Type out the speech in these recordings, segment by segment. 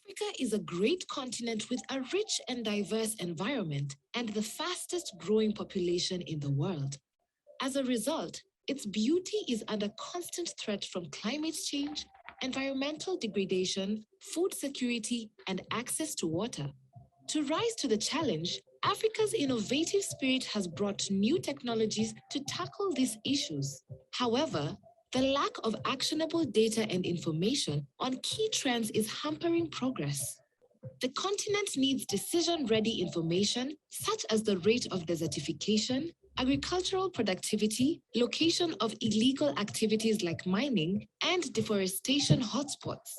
Africa is a great continent with a rich and diverse environment and the fastest growing population in the world. As a result, its beauty is under constant threat from climate change, environmental degradation, food security, and access to water. To rise to the challenge, Africa's innovative spirit has brought new technologies to tackle these issues. However, the lack of actionable data and information on key trends is hampering progress. The continent needs decision-ready information, such as the rate of desertification, agricultural productivity, location of illegal activities like mining, and deforestation hotspots.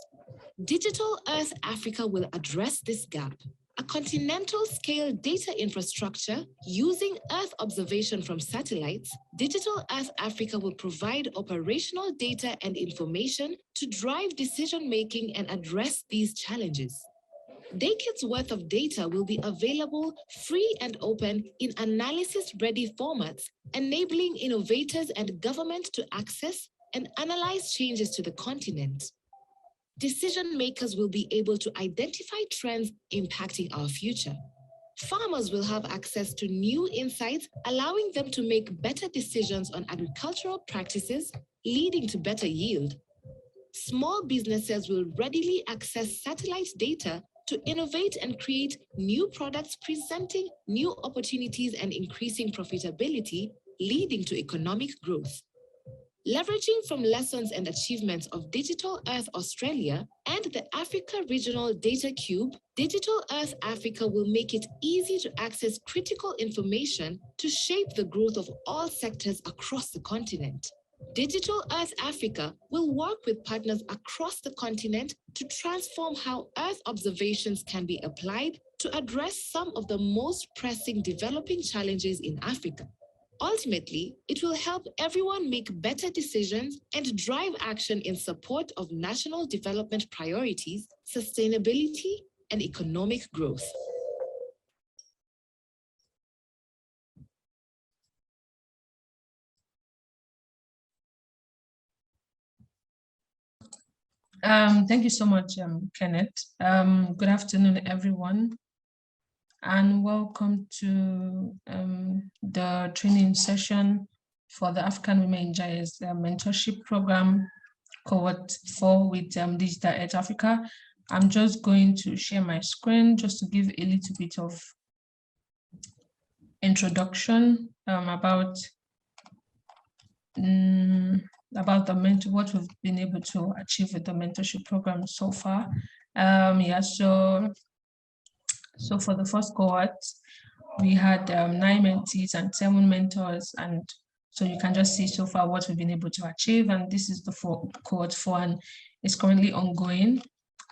Digital Earth Africa will address this gap. A continental-scale data infrastructure using Earth observation from satellites, Digital Earth Africa will provide operational data and information to drive decision-making and address these challenges. Decades worth of data will be available free and open in analysis-ready formats, enabling innovators and government to access and analyze changes to the continent. Decision makers will be able to identify trends impacting our future. Farmers will have access to new insights, allowing them to make better decisions on agricultural practices, leading to better yield. Small businesses will readily access satellite data to innovate and create new products, presenting new opportunities and increasing profitability, leading to economic growth. Leveraging from lessons and achievements of Digital Earth Australia and the Africa Regional Data Cube, Digital Earth Africa will make it easy to access critical information to shape the growth of all sectors across the continent. Digital Earth Africa will work with partners across the continent to transform how Earth observations can be applied to address some of the most pressing developing challenges in Africa. Ultimately, it will help everyone make better decisions and drive action in support of national development priorities, sustainability, and economic growth. Thank you so much, Kenneth. Good afternoon, everyone, and welcome to the training session for the African Women in GIS mentorship program, cohort 4 with Digital Earth Africa. I'm just going to share my screen just to give a little bit of introduction about what we've been able to achieve with the mentorship program so far. So for the first cohort, we had 9 mentees and 7 mentors, and so you can just see so far what we've been able to achieve. And this is the cohort 4, and it's currently ongoing.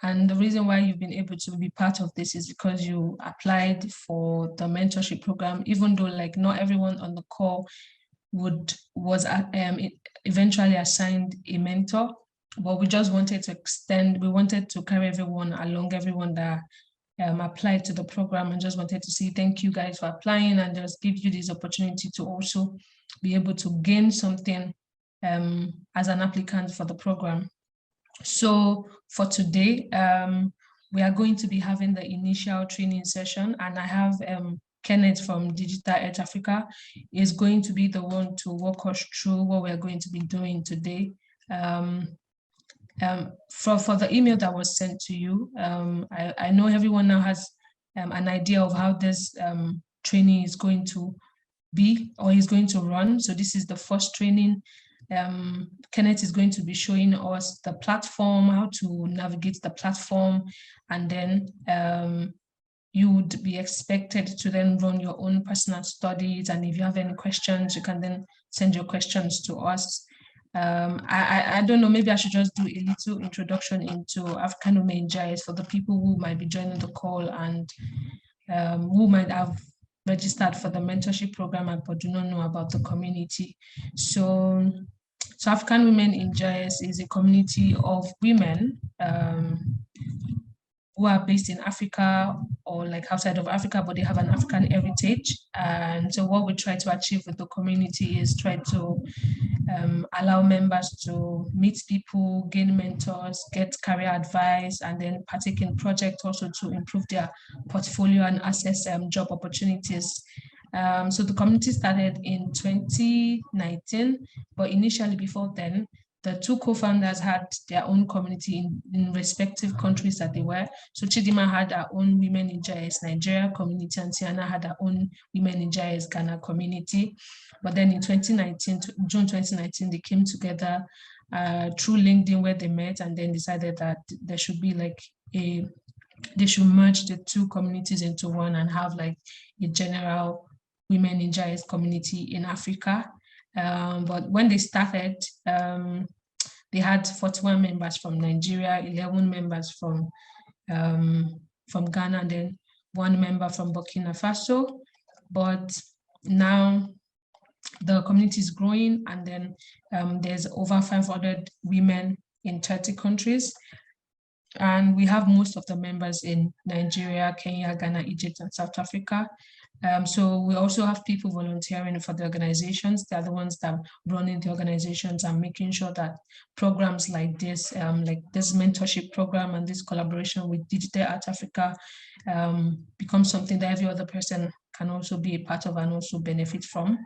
And the reason why you've been able to be part of this is because you applied for the mentorship program, even though like not everyone on the call was eventually assigned a mentor, but we just wanted to carry everyone along, everyone that applied to the program, and just wanted to say thank you guys for applying and just give you this opportunity to also be able to gain something as an applicant for the program. So for today, we are going to be having the initial training session, and I have Kenneth from Digital Earth Africa is going to be the one to walk us through what we're going to be doing today. For the email that was sent to you, I know everyone now has an idea of how this training is going to be or is going to run. So this is the first training. Kenneth is going to be showing us the platform, how to navigate the platform, and then you would be expected to then run your own personal studies. And if you have any questions, you can then send your questions to us. I don't know, maybe I should just do a little introduction into African Women in GIS for the people who might be joining the call and who might have registered for the mentorship program but do not know about the community. So African Women in GIS is a community of women who are based in Africa or like outside of Africa, but they have an African heritage. And so what we try to achieve with the community is try to allow members to meet people, gain mentors, get career advice, and then partake in projects also to improve their portfolio and access job opportunities. So the community started in 2019, but initially before then, the two co-founders had their own community in respective countries that they were. So Chidima had her own Women in GIS Nigeria community, and Tiana had her own Women in GIS Ghana community. But then in 2019, June 2019, they came together through LinkedIn where they met, and then decided that there should be like they should merge the two communities into one and have like a general Women in GIS community in Africa. But when they started, they had 41 members from Nigeria, 11 members from Ghana, and then 1 member from Burkina Faso. But now the community is growing, and then there's over 500 women in 30 countries. And we have most of the members in Nigeria, Kenya, Ghana, Egypt, and South Africa. So we also have people volunteering for the organizations. They're the ones that are running the organizations and making sure that programs like this mentorship program and this collaboration with Digital Art Africa becomes something that every other person can also be a part of and also benefit from.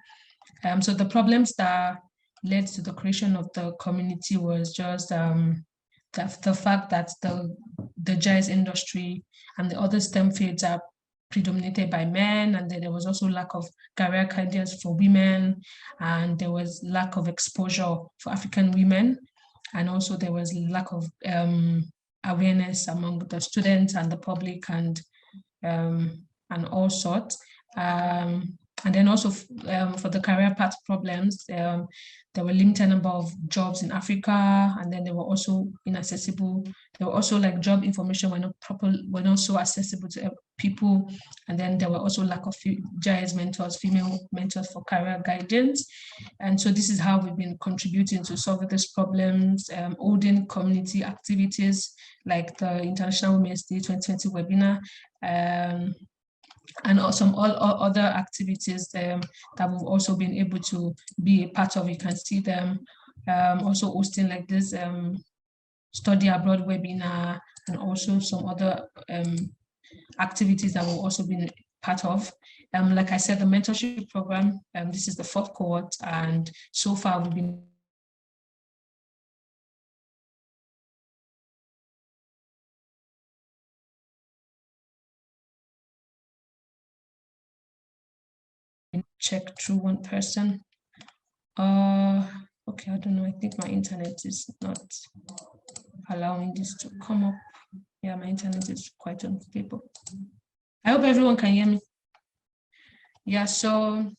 So the problems that led to the creation of the community was just the fact that the GIS industry and the other STEM fields are predominated by men, and then there was also lack of career guidance for women, and there was lack of exposure for African women, and also there was lack of awareness among the students and the public and all sorts. And then also for the career path problems, there were limited number of jobs in Africa, and then they were also inaccessible. There were also like job information were not so accessible to people, and then there were also lack of GIS mentors, female mentors for career guidance. And so this is how we've been contributing to solve these problems, holding community activities like the International Women's Day 2020 webinar, and also all other activities that we've also been able to be a part of. You can see them also hosting like this study abroad webinar, and also some other activities that we've also been part of. Like I said, the mentorship program, this is the 4th cohort, and so far we've been check through one person. Okay, I don't know. I think my internet is not allowing this to come up. Yeah, my internet is quite unstable. I hope everyone can hear me. Yeah, so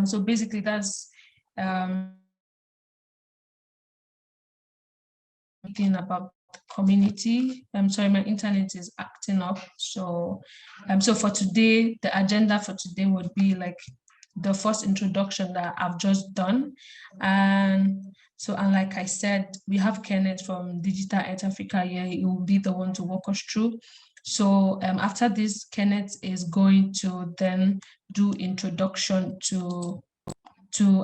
so basically that's thing about the community. I'm sorry, my internet is acting up. So so for today, the agenda for today would be like the first introduction that I've just done. And like I said, we have Kenneth from Digital Art Africa here. He will be the one to walk us through. So after this, Kenneth is going to then do introduction to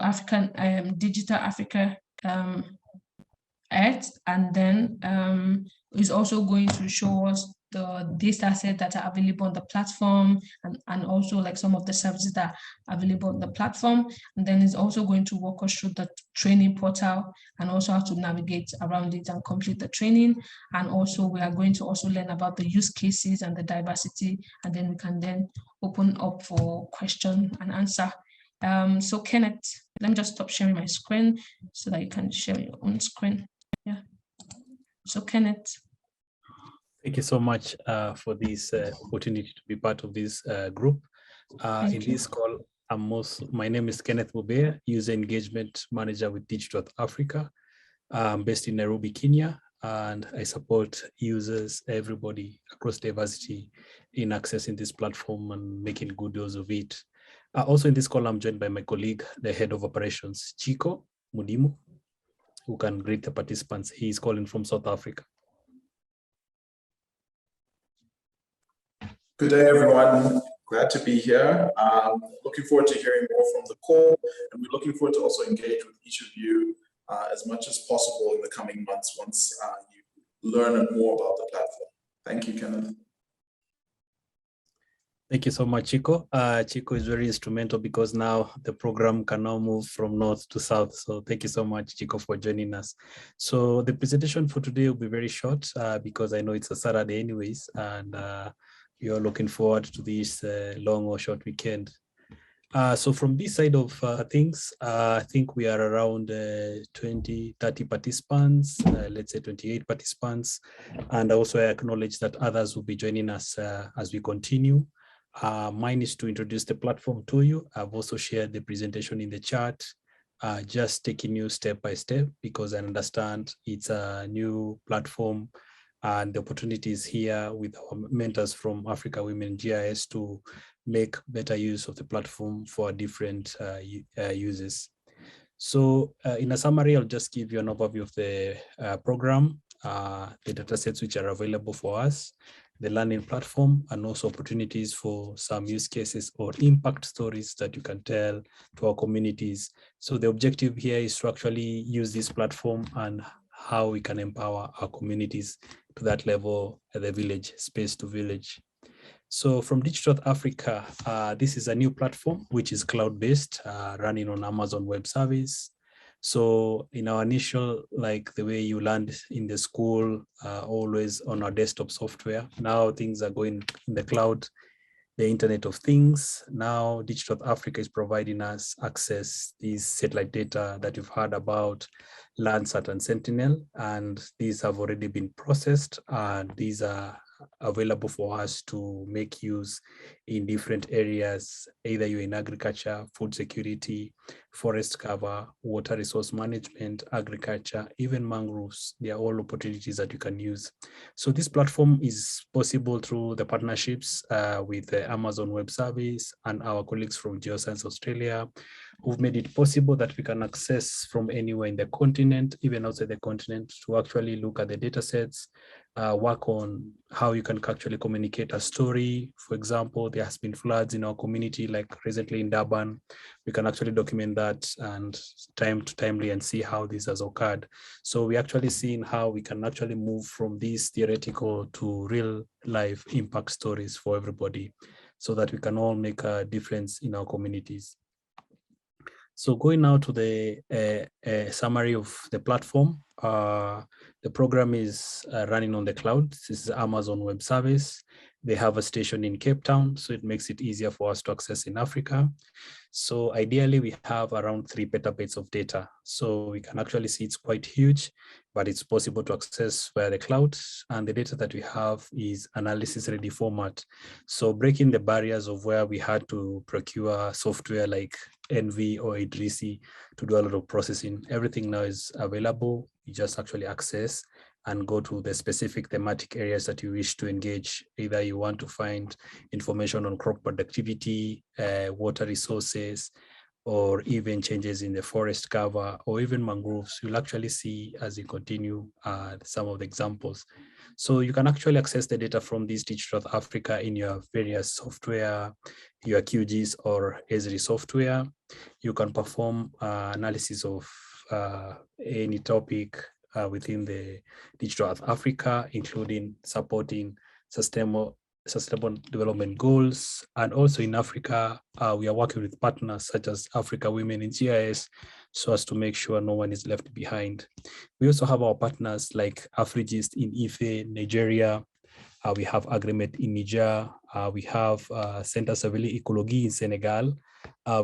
African Digital Africa Art, and then is also going to show us the data set that are available on the platform, and also like some of the services that are available on the platform. And then is also going to walk us through the training portal and also how to navigate around it and complete the training. And also we are going to also learn about the use cases and the diversity, and then we can then open up for question and answer. So Kenneth, let me just stop sharing my screen so that you can share your own screen. Yeah. So Kenneth. Thank you so much for this opportunity to be part of this group. In this call, my name is Kenneth Mubea, User Engagement Manager with Digital Africa. I'm based in Nairobi, Kenya, and I support users, everybody across diversity in accessing this platform and making good use of it. Also in this call, I'm joined by my colleague, the Head of Operations, Chico Mudimu, who can greet the participants. He is calling from South Africa. Good day, everyone. Glad to be here. Looking forward to hearing more from the call, and we're looking forward to also engage with each of you as much as possible in the coming months once you learn more about the platform. Thank you, Kenneth. Thank you so much, Chico. Chico is very instrumental because now the program can now move from north to south. So thank you so much, Chico, for joining us. So the presentation for today will be very short because I know it's a Saturday anyways, and we are looking forward to this long or short weekend. So from this side of things, I think we are around 20, 30 participants, let's say 28 participants. And also I acknowledge that others will be joining us as we continue. Mine is to introduce the platform to you. I've also shared the presentation in the chat, just taking you step by step because I understand it's a new platform and the opportunities here with our mentors from Africa Women GIS to make better use of the platform for different uses. So in a summary, I'll just give you an overview of the program, the data sets which are available for us, the learning platform, and also opportunities for some use cases or impact stories that you can tell to our communities. So the objective here is to actually use this platform and how we can empower our communities to that level at the village, space to village. So from Digital Africa, this is a new platform which is cloud-based, running on Amazon Web Service. So in our initial, like the way you learned in the school, always on our desktop software, now things are going in the cloud, the Internet of Things. Now Digital Africa is providing us access these satellite data that you've heard about, Landsat and Sentinel, and these have already been processed, and these are available for us to make use in different areas, either you're in agriculture, food security, forest cover, water resource management, agriculture, even mangroves. They are all opportunities that you can use. So this platform is possible through the partnerships with the Amazon Web Service and our colleagues from Geoscience Australia, who've made it possible that we can access from anywhere in the continent, even outside the continent, to actually look at the data sets, work on how you can actually communicate a story. For example, there has been floods in our community, like recently in Durban. We can actually document that and time to timely and see how this has occurred. So we actually seeing how we can actually move from these theoretical to real life impact stories for everybody so that we can all make a difference in our communities. So going now to the summary of the platform, the program is running on the cloud. This is Amazon Web Service. They have a station in Cape Town, so it makes it easier for us to access in Africa. So ideally, we have around 3 petabytes of data. So we can actually see it's quite huge, but it's possible to access via the cloud. And the data that we have is analysis ready format. So breaking the barriers of where we had to procure software like NV or Idrisi to do a lot of processing. Everything now is available. You just actually access and go to the specific thematic areas that you wish to engage. Either you want to find information on crop productivity, water resources, or even changes in the forest cover, or even mangroves. You'll actually see as you continue some of the examples. So you can actually access the data from this Digital Africa in your various software, your QGIS or Esri software. You can perform analysis of any topic within the Digital Africa, including supporting sustainable development goals. And also in Africa, we are working with partners such as Africa Women in GIS so as to make sure no one is left behind. We also have our partners like AfriGist in Ife, Nigeria. We have Agreement in Niger. We have Center Savili Ecologie in Senegal.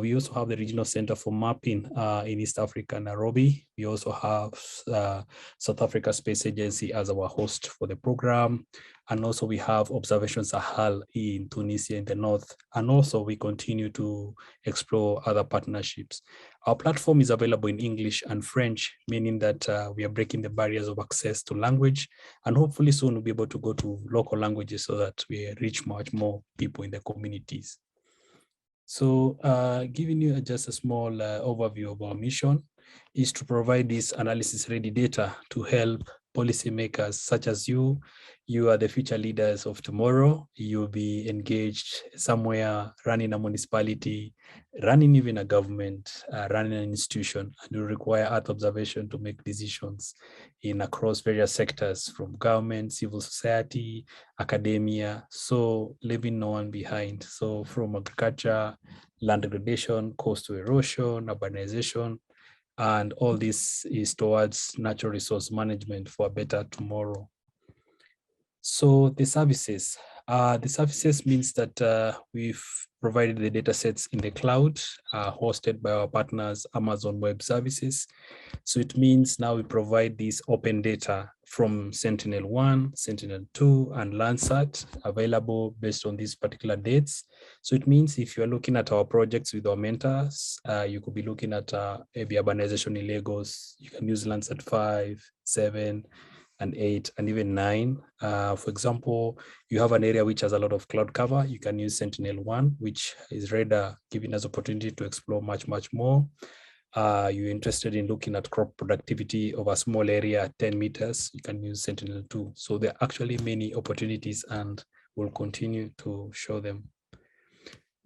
We also have the Regional Center for Mapping in East Africa, Nairobi. We also have South Africa Space Agency as our host for the program. And also we have Observation Sahel in Tunisia in the north. And also we continue to explore other partnerships. Our platform is available in English and French, meaning that we are breaking the barriers of access to language. And hopefully soon we'll be able to go to local languages so that we reach much more people in the communities. So giving you just a small overview of our mission is to provide this analysis ready data to help policymakers such as you. You are the future leaders of tomorrow. You'll be engaged somewhere, running a municipality, running even a government, running an institution, and you require Earth observation to make decisions in across various sectors, from government, civil society, academia, so leaving no one behind. So from agriculture, land degradation, coastal erosion, urbanization, and all this is towards natural resource management for a better tomorrow. So the services means that we've provided the data sets in the cloud, hosted by our partners, Amazon Web Services. So it means now we provide this open data from Sentinel-1, Sentinel-2, and Landsat available based on these particular dates. So it means if you're looking at our projects with our mentors, you could be looking at maybe urbanization in Lagos. You can use Landsat 5, 7, and 8, and even 9. For example, you have an area which has a lot of cloud cover, you can use Sentinel-1, which is radar, giving us opportunity to explore much more. You're interested in looking at crop productivity of a small area at 10 meters, you can use Sentinel-2. So there are actually many opportunities, and we'll continue to show them.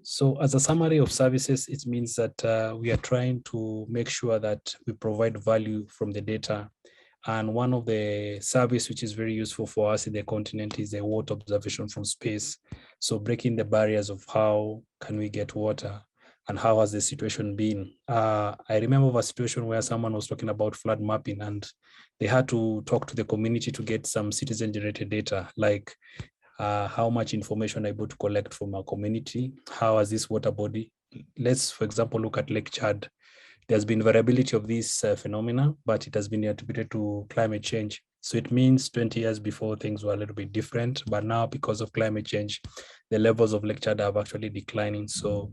So as a summary of services, it means that we are trying to make sure that we provide value from the data. And one of the service which is very useful for us in the continent is the water observation from space. So breaking the barriers of how can we get water and how has the situation been. I remember of a situation where someone was talking about flood mapping, and they had to talk to the community to get some citizen generated data, like how much information are able to collect from our community, how has this water body. Let's, for example, look at Lake Chad. There's been variability of this phenomena, but it has been attributed to climate change. So it means 20 years before things were a little bit different, but now because of climate change, the levels of Lake Chad are actually declining. So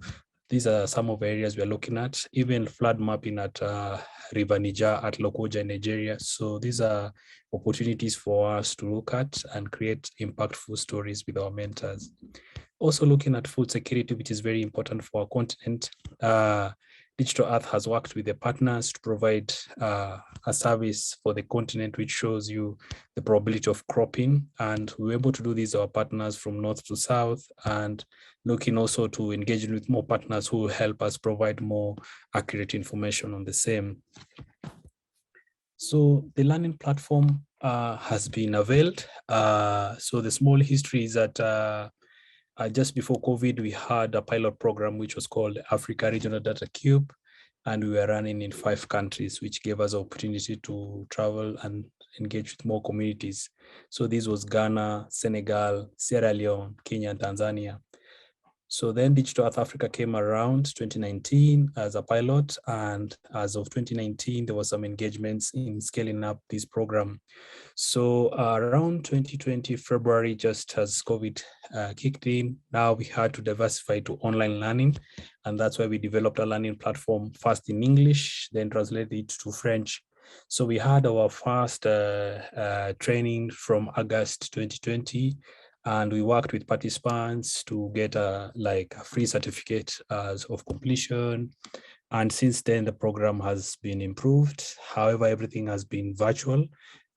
these are some of the areas we are looking at, even flood mapping at River Niger at Lokoja in Nigeria. So these are opportunities for us to look at and create impactful stories with our mentors. Also looking at food security, which is very important for our continent. Digital Earth has worked with the partners to provide a service for the continent, which shows you the probability of cropping. And we're able to do this, our partners from north to south, and looking also to engage with more partners who will help us provide more accurate information on the same. So the learning platform has been availed. So the small history is that just before COVID, we had a pilot program which was called Africa Regional Data Cube, and we were running in 5 countries, which gave us the opportunity to travel and engage with more communities. So this was Ghana, Senegal, Sierra Leone, Kenya, and Tanzania. So then Digital Earth Africa came around 2019 as a pilot, and as of 2019, there was some engagements in scaling up this program. So around 2020 February, just as COVID kicked in, now we had to diversify to online learning, and that's why we developed a learning platform first in English, then translated it to French. So we had our first training from August 2020. And we worked with participants to get a free certificate of completion. And since then, the program has been improved. However, everything has been virtual.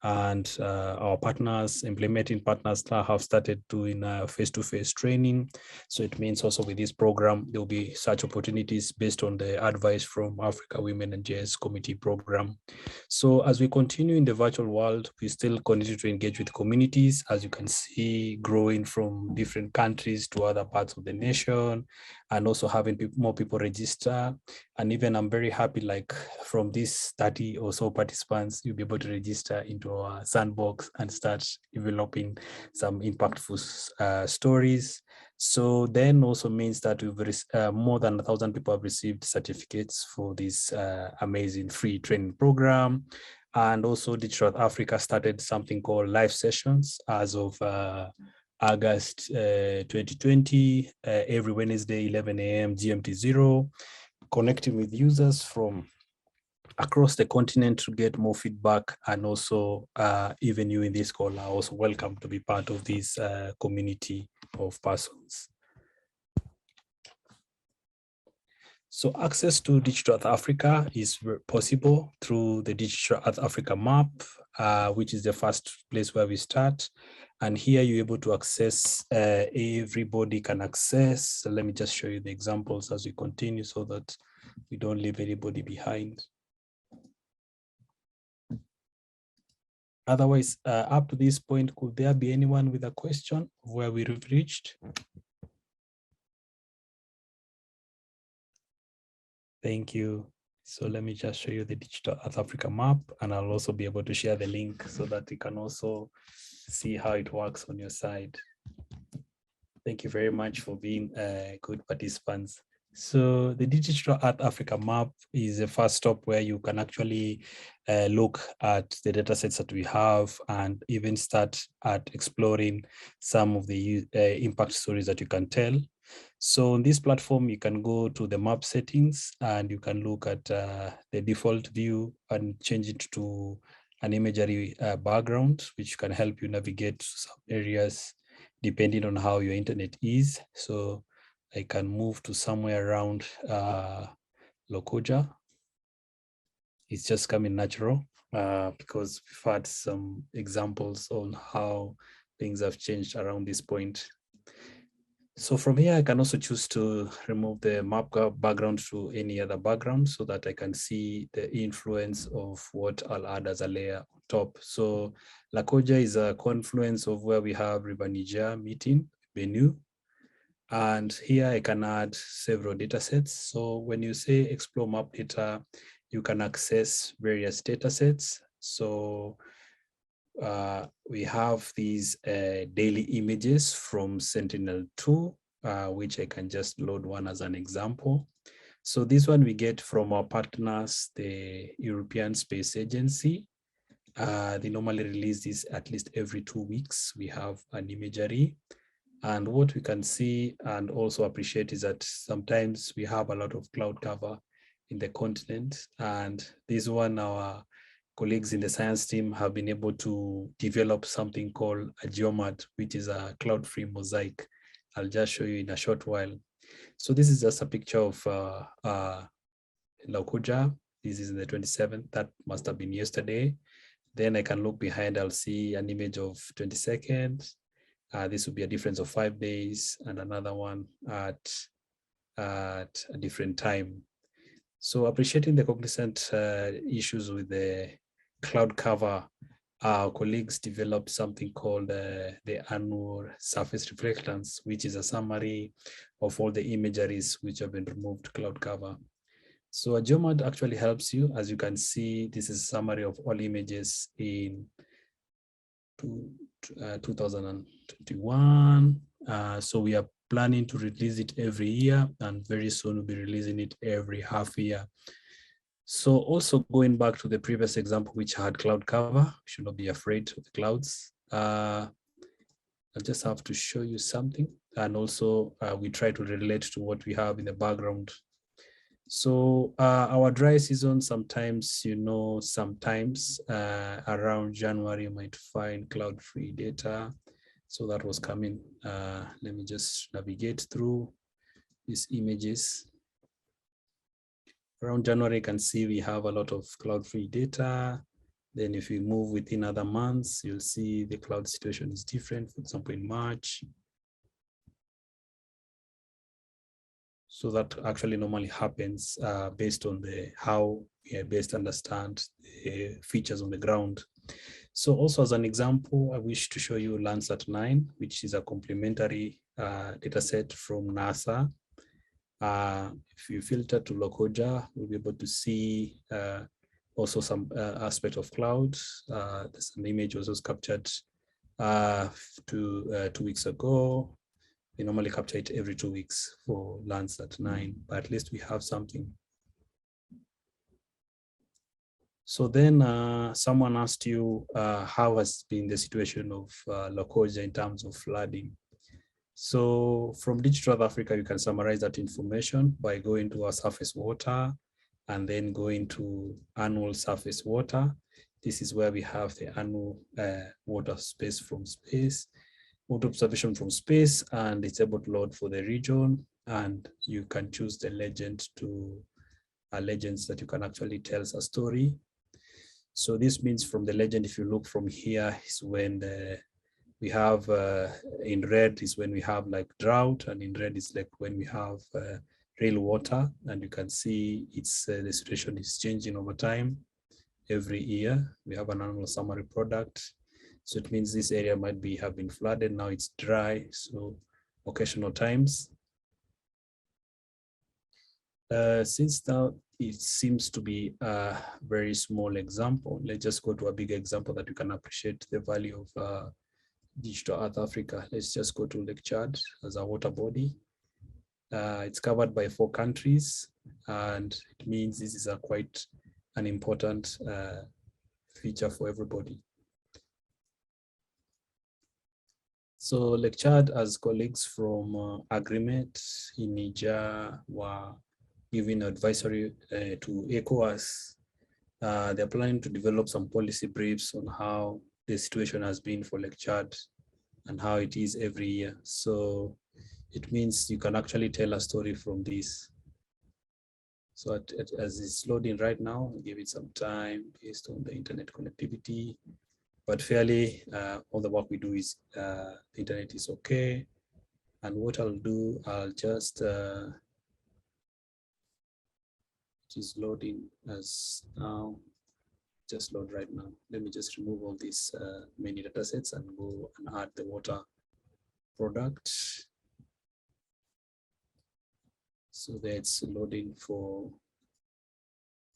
And our partners, implementing partners now have started doing face-to-face training. So it means also with this program, there'll be such opportunities based on the advice from Africa Women and GIS Committee program. So as we continue in the virtual world, we still continue to engage with communities, as you can see, growing from different countries to other parts of the nation, and also having more people register. And even I'm very happy, like from these 30 or so participants, you'll be able to register into our sandbox and start developing some impactful stories. So then also means that we've more than 1,000 people have received certificates for this amazing free training program. And also Digital Earth Africa started something called live sessions as of August 2020, every Wednesday, 11 a.m. GMT 0, connecting with users from across the continent to get more feedback. And also even you in this call are also welcome to be part of this community of persons. So access to Digital Earth Africa is possible through the Digital Earth Africa map. which is the first place where we start. And here you're able to access, everybody can access. So let me just show you the examples as we continue so that we don't leave anybody behind. Otherwise, up to this point, could there be anyone with a question of where we've reached? Thank you. So let me just show you the Digital Earth Africa map, and I'll also be able to share the link so that you can also see how it works on your side. Thank you very much for being good participants. So the Digital Earth Africa map is a first stop where you can actually look at the data sets that we have and even start at exploring some of the impact stories that you can tell. So on this platform, you can go to the map settings and you can look at the default view and change it to an imagery background, which can help you navigate to some areas depending on how your internet is. So I can move to somewhere around Lokoja. It's just coming natural because we've had some examples on how things have changed around this point. So from here, I can also choose to remove the map background to any other background so that I can see the influence of what I'll add as a layer on top. So Lokoja is a confluence of where we have River Niger meeting, Benue. And here I can add several data sets. So when you say explore map data, you can access various data sets. So we have these daily images from Sentinel-2, which I can just load one as an example. So this one we get from our partners, the European Space Agency. They normally release this at least every 2 weeks. We have an imagery. And what we can see and also appreciate is that sometimes we have a lot of cloud cover in the continent. And this one, our colleagues in the science team have been able to develop something called a geomod, which is a cloud-free mosaic. I'll just show you in a short while. So this is just a picture of Lokoja. This is the 27th. That must have been yesterday. Then I can look behind. I'll see an image of 22nd. This would be a difference of 5 days, and another one at a different time. So appreciating the cognizant issues with the cloud cover, our colleagues developed something called the annual surface reflectance, which is a summary of all the imageries which have been removed cloud cover. So a geomod actually helps you. As you can see, this is a summary of all images in 2021. So we are planning to release it every year, and very soon we'll be releasing it every half year. So also going back to the previous example, which had cloud cover, we should not be afraid of the clouds. I'll just have to show you something. And also we try to relate to what we have in the background. So our dry season, sometimes, sometimes around January, you might find cloud-free data. So that was coming. Let me just navigate through these images. Around January, you can see we have a lot of cloud-free data. Then if we move within other months, you'll see the cloud situation is different. For example, in March. So that actually normally happens based on how we best understand the features on the ground. So also as an example, I wish to show you Landsat 9, which is a complementary data set from NASA. If you filter to Lokoja, we'll be able to see also some aspect of cloud. There's an image was captured 2 weeks ago. We normally capture it every 2 weeks for Landsat 9, but at least we have something. So then someone asked you how has been the situation of Lokoja in terms of flooding. So from Digital Earth Africa, you can summarize that information by going to our surface water and then going to annual surface water. This is where we have the annual water space from space, water observation from space, and it's able to load for the region. And you can choose the legend to legends that you can actually tell us a story. So this means from the legend, if you look from here, is when we have in red is when we have like drought, and in red is like when we have real water. And you can see it's the situation is changing over time. Every year we have an annual summary product. So it means this area might be have been flooded, now it's dry. So occasional times. Since now it seems to be a very small example, let's just go to a big example that you can appreciate the value of Digital Earth Africa. Let's just go to Lake Chad as a water body. It's covered by 4 countries, and it means this is a quite an important feature for everybody. So Lake Chad, as colleagues from Agreement in Niger were giving advisory to ECOWAS, they're planning to develop some policy briefs on how the situation has been for Lake Chad and how it is every year. So it means you can actually tell a story from this. So as it's loading right now, I'll give it some time based on the internet connectivity. But fairly, all the work we do is the internet is okay. And what I'll do, I'll just, it is loading as now, just load right now. Let me just remove all these many data sets and go and add the water product. So that's loading for,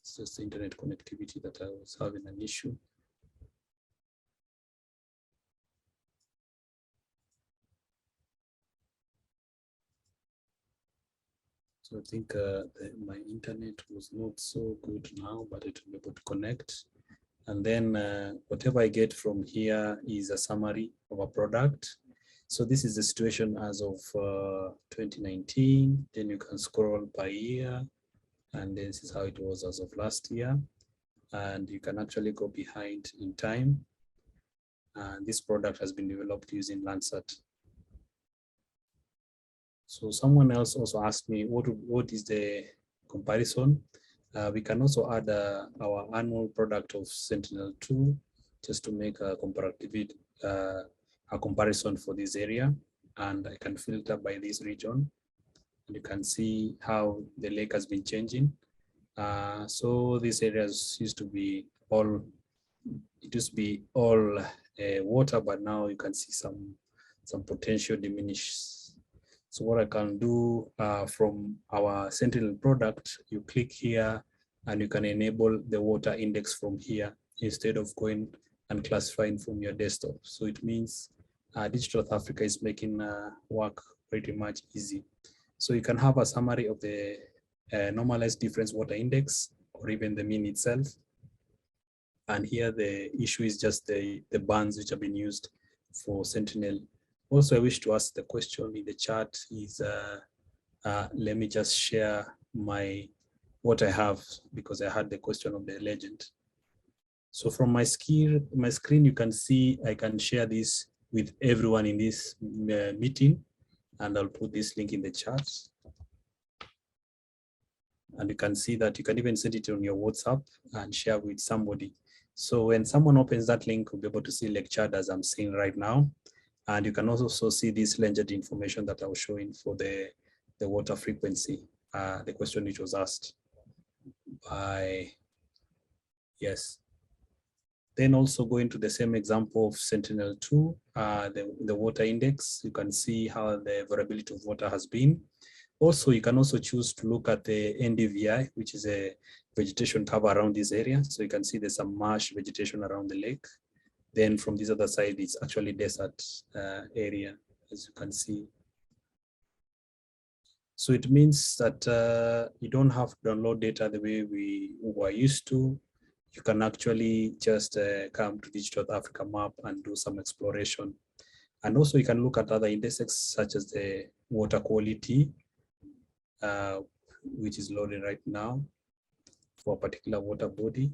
it's just the internet connectivity that I was having an issue. So I think my internet was not so good now, but it will be able to connect. And then whatever I get from here is a summary of a product. So this is the situation as of 2019. Then you can scroll by year, and this is how it was as of last year. And you can actually go behind in time. And this product has been developed using Landsat. So someone else also asked me, what is the comparison? We can also add our annual product of Sentinel-2 just to make a comparative, a comparison for this area. And I can filter by this region. And you can see how the lake has been changing. So these areas used to be all, it used to be all water, but now you can see some potential diminish. So what I can do from our Sentinel product, you click here and you can enable the water index from here instead of going and classifying from your desktop. So it means Digital Earth Africa is making work pretty much easy. So you can have a summary of the normalized difference water index or even the mean itself. And here the issue is just the bands which have been used for Sentinel. Also, I wish to ask the question in the chat is, let me just share what I have, because I had the question of the legend. So from my screen, you can see I can share this with everyone in this meeting, and I'll put this link in the chat. And you can see that you can even send it on your WhatsApp and share with somebody. So when someone opens that link, we'll be able to see Lake Chad as I'm seeing right now. And you can also see this legend information that I was showing for the water frequency, the question which was asked by, yes. Then also going to the same example of Sentinel-2, the water index, you can see how the variability of water has been. Also, you can also choose to look at the NDVI, which is a vegetation cover around this area. So you can see there's some marsh vegetation around the lake. Then from this other side, it's actually desert area, as you can see. So it means that you don't have to download data the way we were used to. You can actually just come to Digital Africa map and do some exploration. And also you can look at other indices such as the water quality, which is loaded right now for a particular water body.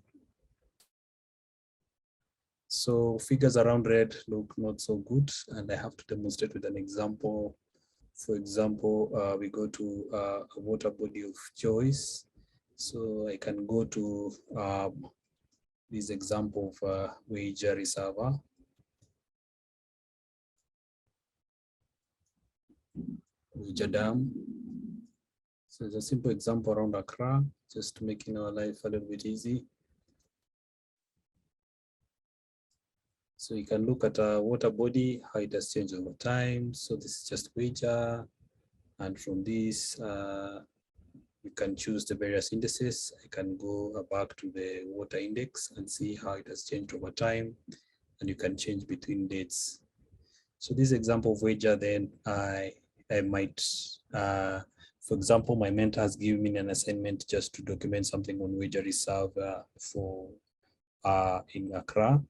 So figures around red look not so good, and I have to demonstrate with an example. For example, we go to a water body of choice. So I can go to this example of wager reservoir. Wager dam. So it's a simple example around Accra, just making our life a little bit easy. So you can look at a water body, how it has changed over time. So this is just wager. And from this, you can choose the various indices. I can go back to the water index and see how it has changed over time. And you can change between dates. So this example of wager, then I might, for example, my mentor has given me an assignment just to document something on wager reserve for in Accra.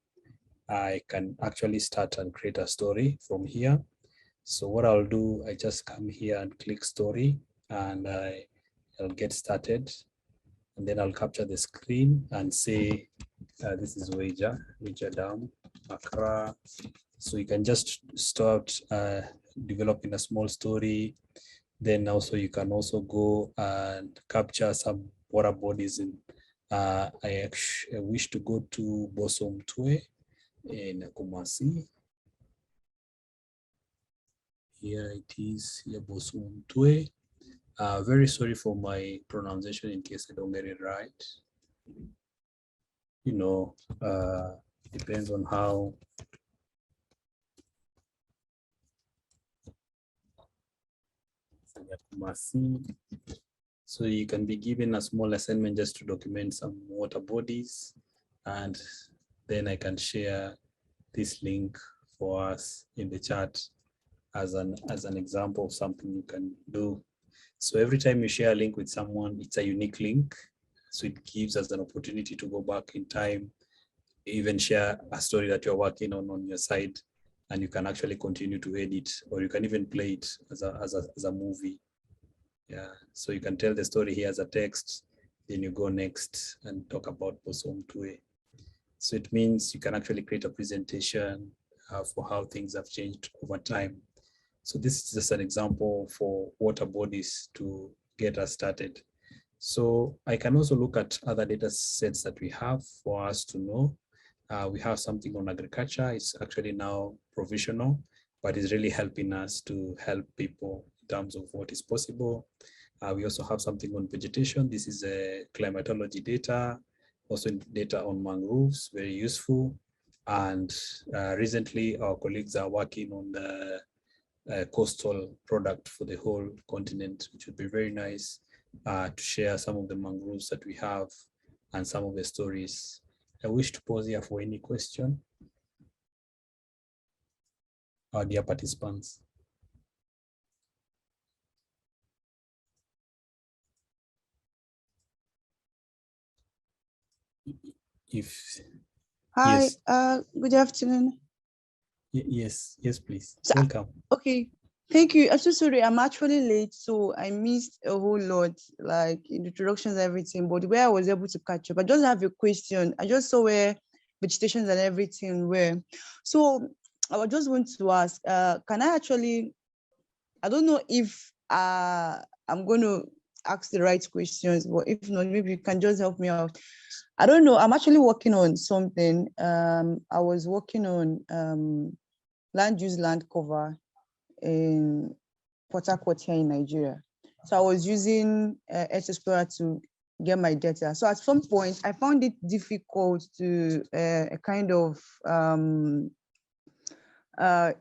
I can actually start and create a story from here. So what I'll do, I just come here and click story, and I'll get started. And then I'll capture the screen and say, this is wager dam, Accra. So you can just start developing a small story. Then also you can also go and capture some water bodies. In I wish to go to Bosom Tue in Kumasi. Here it is, here Bosom Tue. Very sorry for my pronunciation in case I don't get it right. You know, depends on how so you can be given a small assignment just to document some water bodies, and then I can share this link for us in the chat as an example of something you can do. So every time you share a link with someone, it's a unique link. So it gives us an opportunity to go back in time, even share a story that you're working on your side, and you can actually continue to edit, or you can even play it as a movie. Yeah, so you can tell the story here as a text, then you go next and talk about Bosom Tue. So it means you can actually create a presentation for how things have changed over time. So this is just an example for water bodies to get us started. So I can also look at other data sets that we have for us to know. We have something on agriculture. It's actually now provisional, but it's really helping us to help people in terms of what is possible. We also have something on vegetation. This is a climatology data, also data on mangroves, very useful. And recently our colleagues are working on the coastal product for the whole continent, which would be very nice to share some of the mangroves that we have and some of the stories. I wish to pause here for any question. Our dear participants. If Hi, yes, good afternoon. yes, please. So, Welcome. okay, thank you. I'm so sorry, I'm actually late, so I missed a whole lot, like introductions, everything, but where I was able to catch up, I just have a question. I just saw where vegetations and everything were. So I just want to ask, can I actually, I don't know if I'm going to ask the right questions, but if not, maybe you can just help me out. I don't know, I'm actually working on something. I was working on land use land cover in Port Harcourt here in Nigeria. So I was using Earth Explorer to get my data. So at some point, I found it difficult to kind of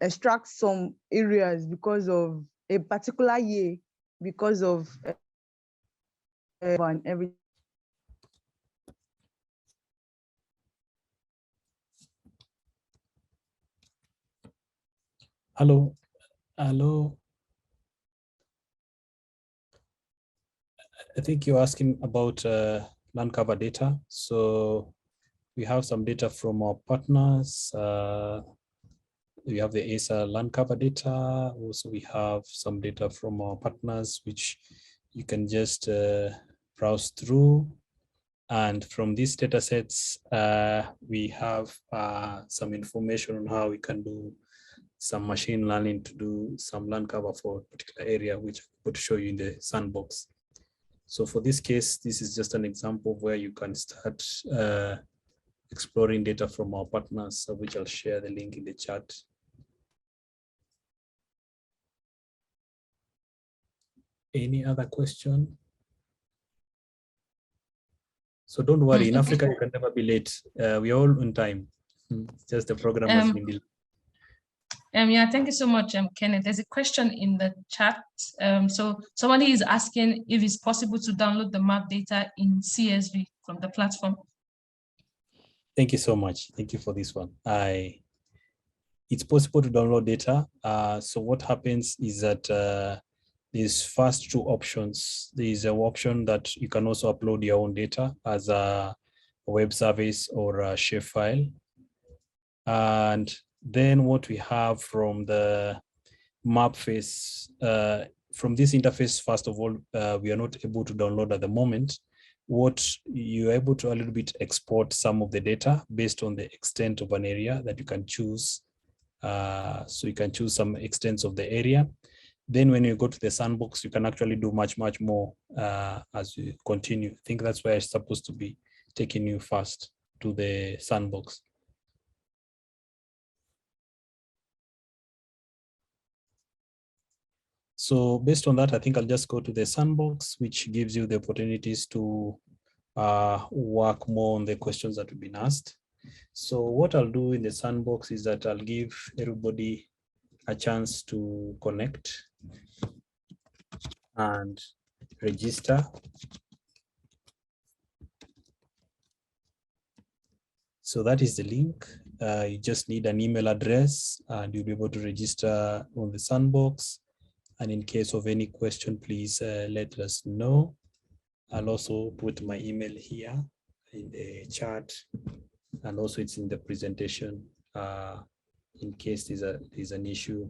extract some areas because of a particular year, because of and everything. Hello. I think you're asking about land cover data. So we have some data from our partners. We have the ASA land cover data. Also, we have some data from our partners, which you can just browse through. And from these data sets, we have some information on how we can do some machine learning to do some land cover for a particular area, which I'm going to show you in the sandbox. So for this case, this is just an example of where you can start exploring data from our partners, which I'll share the link in the chat. Any other question? So don't worry, in Africa, you can never be late. We are all on time. It's just the program has been delayed. Yeah, thank you so much, Kenneth. There's a question in the chat. So somebody is asking if it's possible to download the map data in CSV from the platform. Thank you so much. Thank you for this one. It's possible to download data. So what happens is that these first two options, there is an option that you can also upload your own data as a web service or a shape file. And then what we have from the map face, from this interface, first of all, we are not able to download at the moment. What you're able to a little bit export some of the data based on the extent of an area that you can choose. So you can choose some extents of the area. Then when you go to the sandbox, you can actually do much more as you continue. I think that's where it's supposed to be taking you first to the sandbox. So based on that, I think I'll just go to the sandbox, which gives you the opportunities to work more on the questions that have been asked. So what I'll do in the sandbox is that I'll give everybody a chance to connect and register. So that is the link. You just need an email address and you'll be able to register on the sandbox. And in case of any question, please let us know. I'll also put my email here in the chat, and also it's in the presentation in case there's an issue.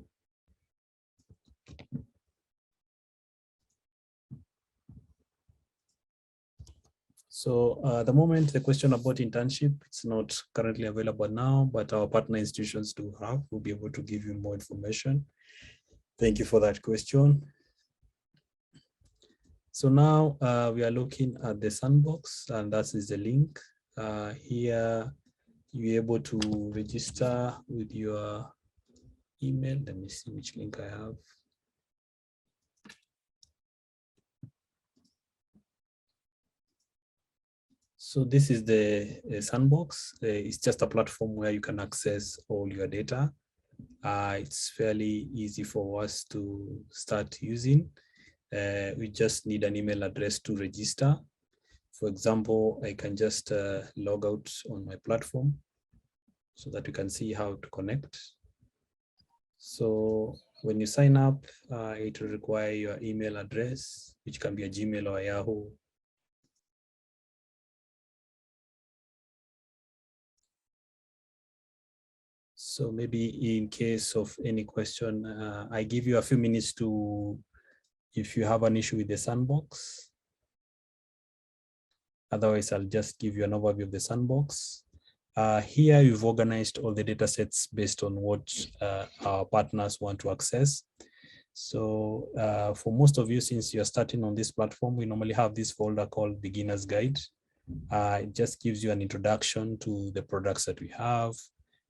So at the moment, the question about internship, it's not currently available now, but our partner institutions do have. We'll be able to give you more information. Thank you for that question. So now we are looking at the sandbox, and that is the link. Here, you're able to register with your email. Let me see which link I have. So this is the sandbox. It's just a platform where you can access all your data. It's fairly easy for us to start using. We just need an email address to register. For example, I can just log out on my platform so that you can see how to connect. So when you sign up, it will require your email address, which can be a Gmail or a Yahoo. So maybe in case of any question, I give you a few minutes to, if you have an issue with the sandbox. Otherwise, I'll just give you an overview of the sandbox. Here, you've organized all the data sets based on what our partners want to access. So for most of you, since you're starting on this platform, we normally have this folder called Beginner's Guide. It just gives you an introduction to the products that we have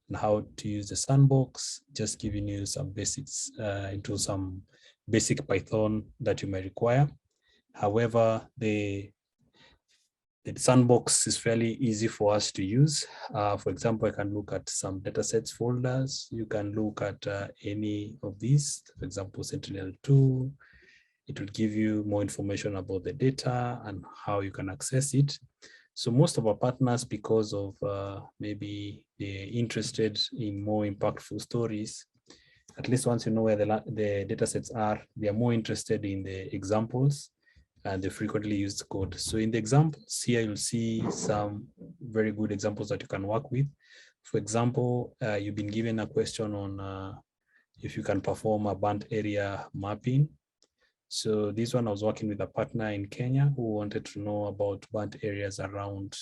and how to use the sandbox, just giving you some basics into some basic Python that you may require. However, the sandbox is fairly easy for us to use. For example, I can look at some datasets folders. You can look at any of these, for example, Sentinel-2. It will give you more information about the data and how you can access it. So most of our partners, because of maybe they're interested in more impactful stories, at least once you know where the datasets are, they are more interested in the examples and the frequently used code. So in the examples here, you'll see some very good examples that you can work with. For example, you've been given a question on if you can perform a burnt area mapping. So this one, I was working with a partner in Kenya who wanted to know about burnt areas around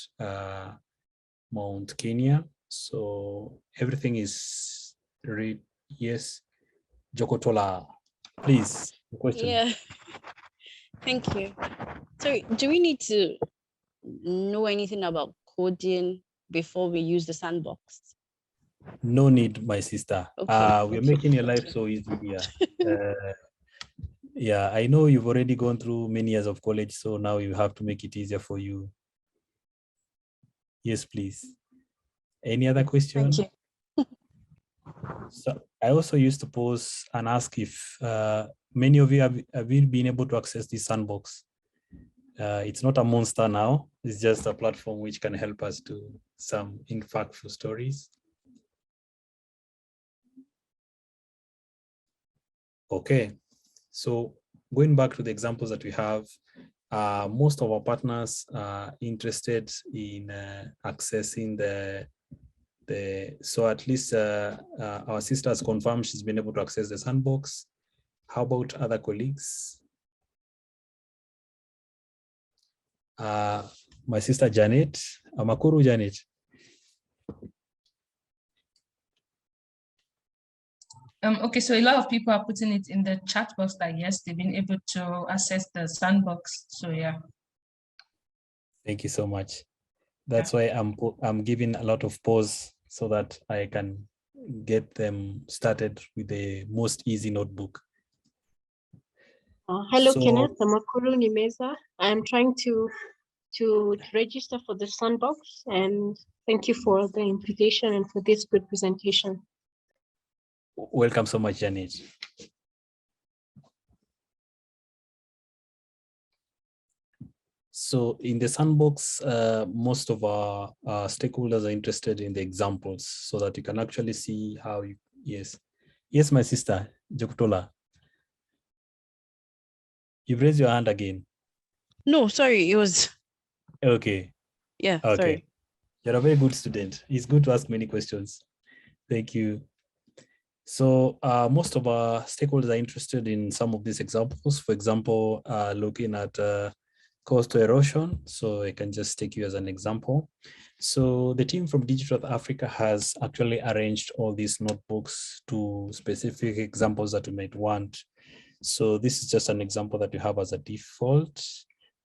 Mount Kenya. So everything is yes. Jokotola, please, the question. Yeah, thank you. So do we need to know anything about coding before we use the sandbox? No need, my sister. Okay, We're okay. making your life so easy here. Yeah, I know you've already gone through many years of college, so now you have to make it easier for you. Yes, please. Any other question? Thank you. So I also used to pose and ask if many of you have you been able to access this sandbox? It's not a monster now. It's just a platform which can help us to some impactful stories. Okay, so going back to the examples that we have, most of our partners are interested in accessing so at least our sister has confirmed she's been able to access the sandbox. How about other colleagues? My sister Janet, Amakuru Janet. Okay, so a lot of people are putting it in the chat box that yes, they've been able to access the sandbox. So yeah. Thank you so much. That's why I'm giving a lot of pause so that I can get them started with the most easy notebook. Hello, So, Kenneth. Amakuru Nimeza. I'm trying to register for the sandbox, and thank you for the invitation and for this good presentation. welcome so much, Janet. So in the sandbox, most of our stakeholders are interested in the examples so that you can actually see how you, yes. Yes, my sister, Jokutola. You've raised your hand again. No, sorry, it was, Okay. yeah, Okay. sorry. You're a very good student. It's good to ask many questions. Thank you. So most of our stakeholders are interested in some of these examples. For example, looking at coastal erosion. So I can just take you as an example. So the team from Digital Africa has actually arranged all these notebooks to specific examples that you might want. So this is just an example that you have as a default.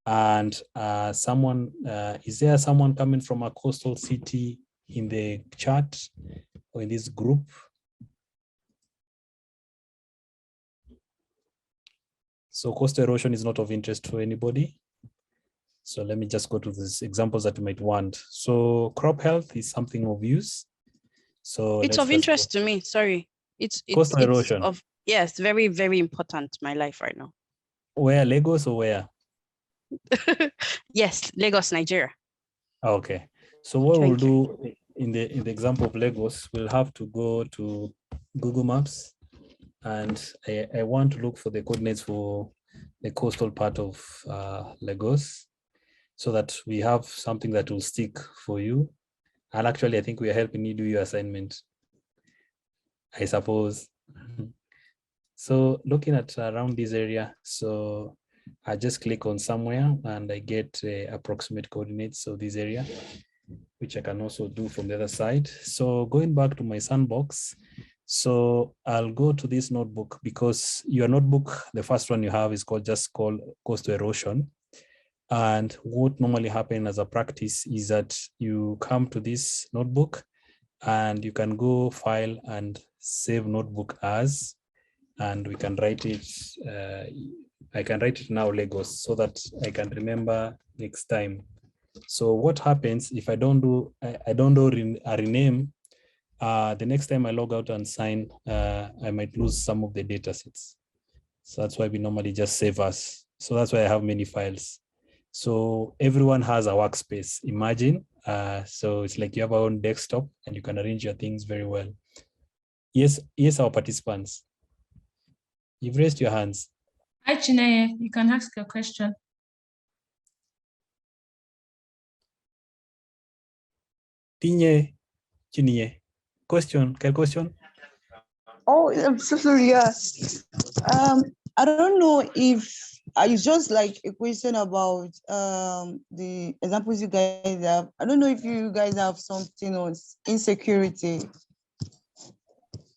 And is there someone coming from a coastal city in the chat or in this group? So coastal erosion is not of interest to anybody. So let me just go to these examples that you might want. So crop health is something of use. So It's of interest to me, sorry. It's coastal erosion. of, yes, very, very important in my life right now. Where, Lagos or where? Yes, Lagos, Nigeria. Okay. So what Thank we'll do in the example of Lagos, we'll have to go to Google Maps, and I want to look for the coordinates for the coastal part of Lagos, so that we have something that will stick for you. And actually, I think we are helping you do your assignment, I suppose. So looking at around this area, so I just click on somewhere and I get approximate coordinates of this area, which I can also do from the other side. So going back to my sandbox, so I'll go to this notebook, because your notebook, the first one you have is called coastal erosion. And what normally happens as a practice is that you come to this notebook and you can go file and save notebook as, and we can write it. I can write it now Lagos, so that I can remember next time. So what happens if I don't do a rename? The next time I log out and sign, I might lose some of the data sets. So that's why we normally just save as. So that's why I have many files. So everyone has a workspace, imagine. So it's like you have your own desktop and you can arrange your things very well. Yes, our participants. You've raised your hands. Hi, Chineye, you can ask your question. Tinye, Chinye. Question. Oh, I'm so sorry. Yeah. I don't know if it's just like a question about the examples you guys have. I don't know if you guys have something on insecurity.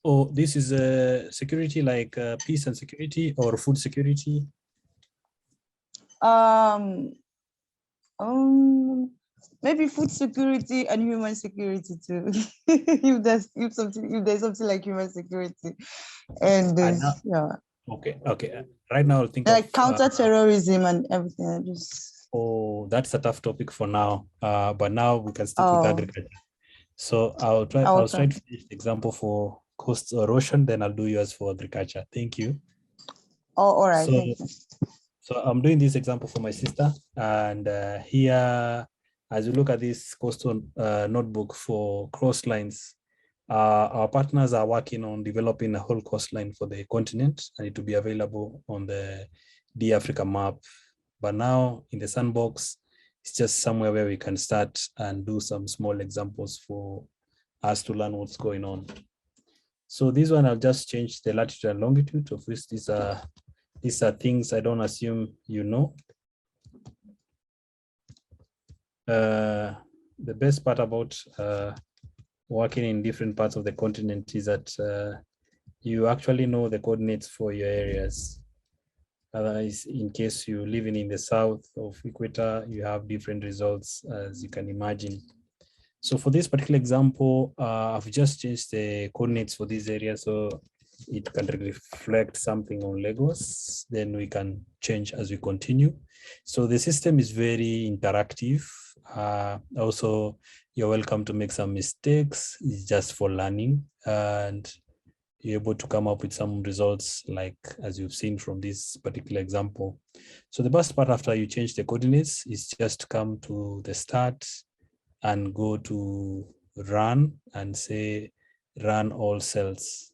Oh, this is security, like peace and security, or food security? Maybe food security and human security too. if there's something like human security, and there's yeah, Okay. Right now, I'll think like of counter-terrorism and everything. I just oh, that's a tough topic for now. But now we can stick with oh agriculture. So I'll try to finish the example for coast erosion, then I'll do yours for agriculture. Thank you. Oh, all right. So, Thank you. so I'm doing this example for my sister, and here, as you look at this coastal notebook for coastlines, our partners are working on developing a whole coastline for the continent, and it will be available on the D-Africa map. But now in the sandbox, it's just somewhere where we can start and do some small examples for us to learn what's going on. So this one, I'll just change the latitude and longitude, of which these are things I don't assume you know. The best part about working in different parts of the continent is that you actually know the coordinates for your areas. Otherwise, in case you're living in the south of equator, you have different results, as you can imagine. So for this particular example, I've just changed the coordinates for this area so it can reflect something on Lagos. Then we can change as we continue. So the system is very interactive. Also, you're welcome to make some mistakes. It's just for learning, and you're able to come up with some results like as you've seen from this particular example. So the best part after you change the coordinates is just to come to the start and go to run and say run all cells.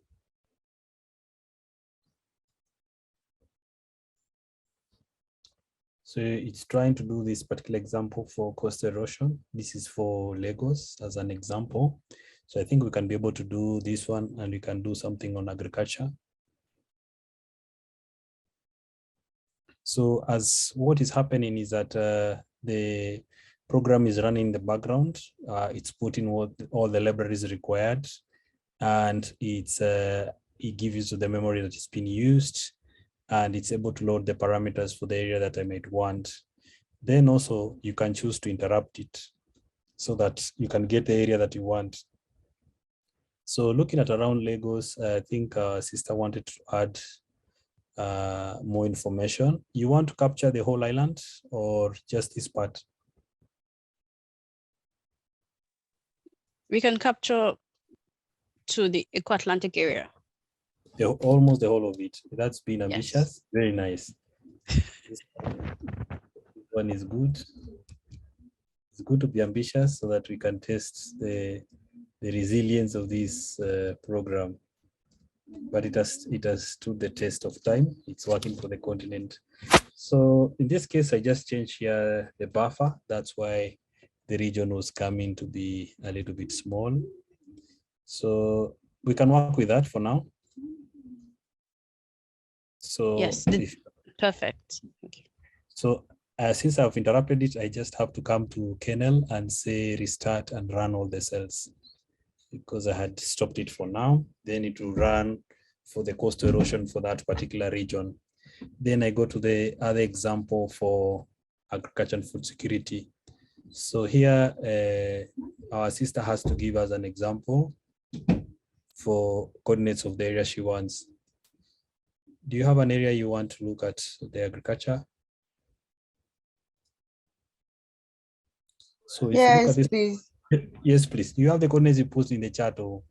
So it's trying to do this particular example for coastal erosion. This is for Lagos as an example. So I think we can be able to do this one, and we can do something on agriculture. So as what is happening is that the program is running in the background. It's putting what all the libraries required, and it gives you the memory that is being used, and it's able to load the parameters for the area that I might want. Then also you can choose to interrupt it so that you can get the area that you want. So looking at around Lagos, I think sister wanted to add more information. You want to capture the whole island or just this part? We can capture to the Eco-Atlantic area. Almost the whole of it. That's been Yes. ambitious. Very nice. This one is good. It's good to be ambitious so that we can test the resilience of this program. But it has stood the test of time. It's working for the continent. So in this case, I just changed here the buffer. That's why the region was coming to be a little bit small. So we can work with that for now. So yes, perfect. Thank you. So since I've interrupted it, I just have to come to kernel and say restart and run all the cells because I had stopped it for now. Then it will run for the coastal erosion for that particular region. Then I go to the other example for agriculture and food security. So here, our sister has to give us an example for coordinates of the area she wants. Do you have an area you want to look at the agriculture? So if you look at this, please. Yes, please. Do you have the coordinates you post in the chat? Or?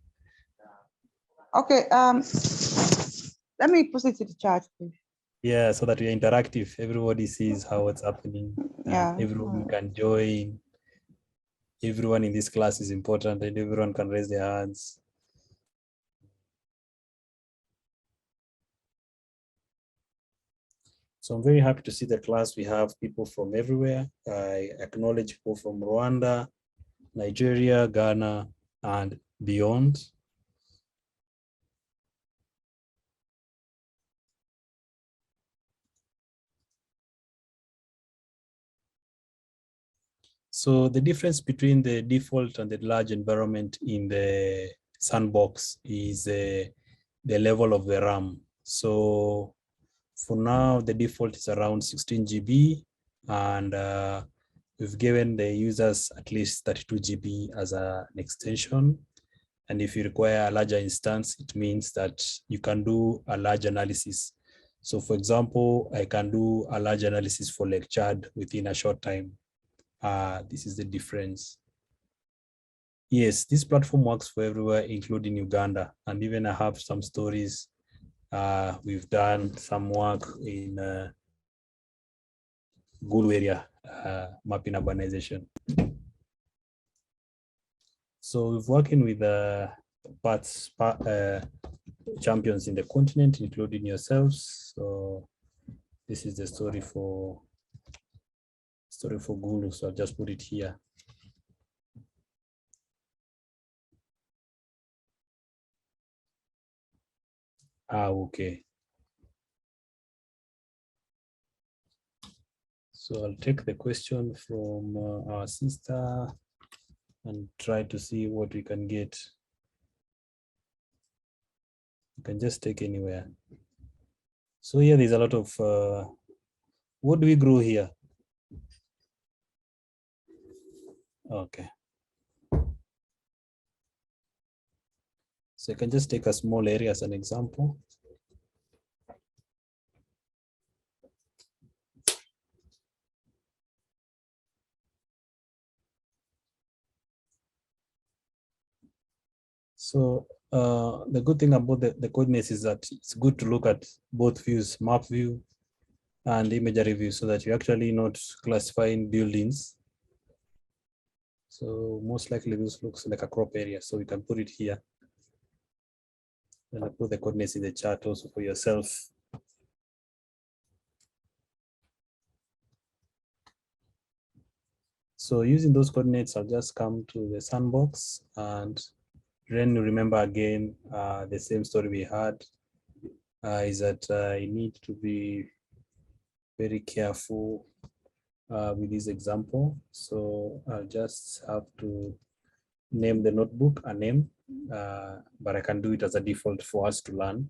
Okay. Let me post it to the chat, please. Yeah, so that we are interactive. Everybody sees how it's happening. Yeah. Everyone can join. Everyone in this class is important, and everyone can raise their hands. So I'm very happy to see the class. We have people from everywhere. I acknowledge people from Rwanda, Nigeria, Ghana, and beyond. So the difference between the default and the large environment in the sandbox is the level of the RAM. So for now, the default is around 16 GB, and we've given the users at least 32 GB as an extension. And if you require a larger instance, it means that you can do a large analysis. So for example, I can do a large analysis for Lake Chad within a short time. This is the difference. Yes, this platform works for everywhere, including Uganda. And even I have some stories. We've done some work in Gulu area, mapping urbanization. So we're working with champions in the continent, including yourselves. So this is the story for Gulu. So I'll just put it here. Okay. So I'll take the question from our sister and try to see what we can get. You can just take anywhere. So here there's a lot of, what do we grow here? Okay. So you can just take a small area as an example. So the good thing about the coordinates is that it's good to look at both views, map view and imagery view, so that you're actually not classifying buildings. So most likely this looks like a crop area, so we can put it here. And I put the coordinates in the chart also for yourself. So using those coordinates, I'll just come to the sandbox and then remember again the same story we had is that I need to be very careful with this example. So I'll just have to name the notebook a name, but I can do it as a default for us to learn.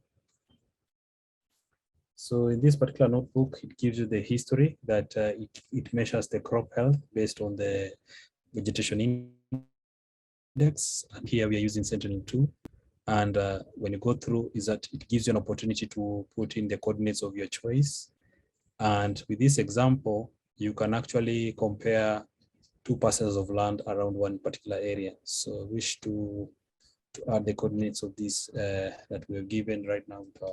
So in this particular notebook, it gives you the history that it measures the crop health based on the vegetation index. And here we are using Sentinel-2. And when you go through, is that it gives you an opportunity to put in the coordinates of your choice. And with this example, you can actually compare 2 parcels of land around one particular area. So I wish to add the coordinates of this that we're given right now with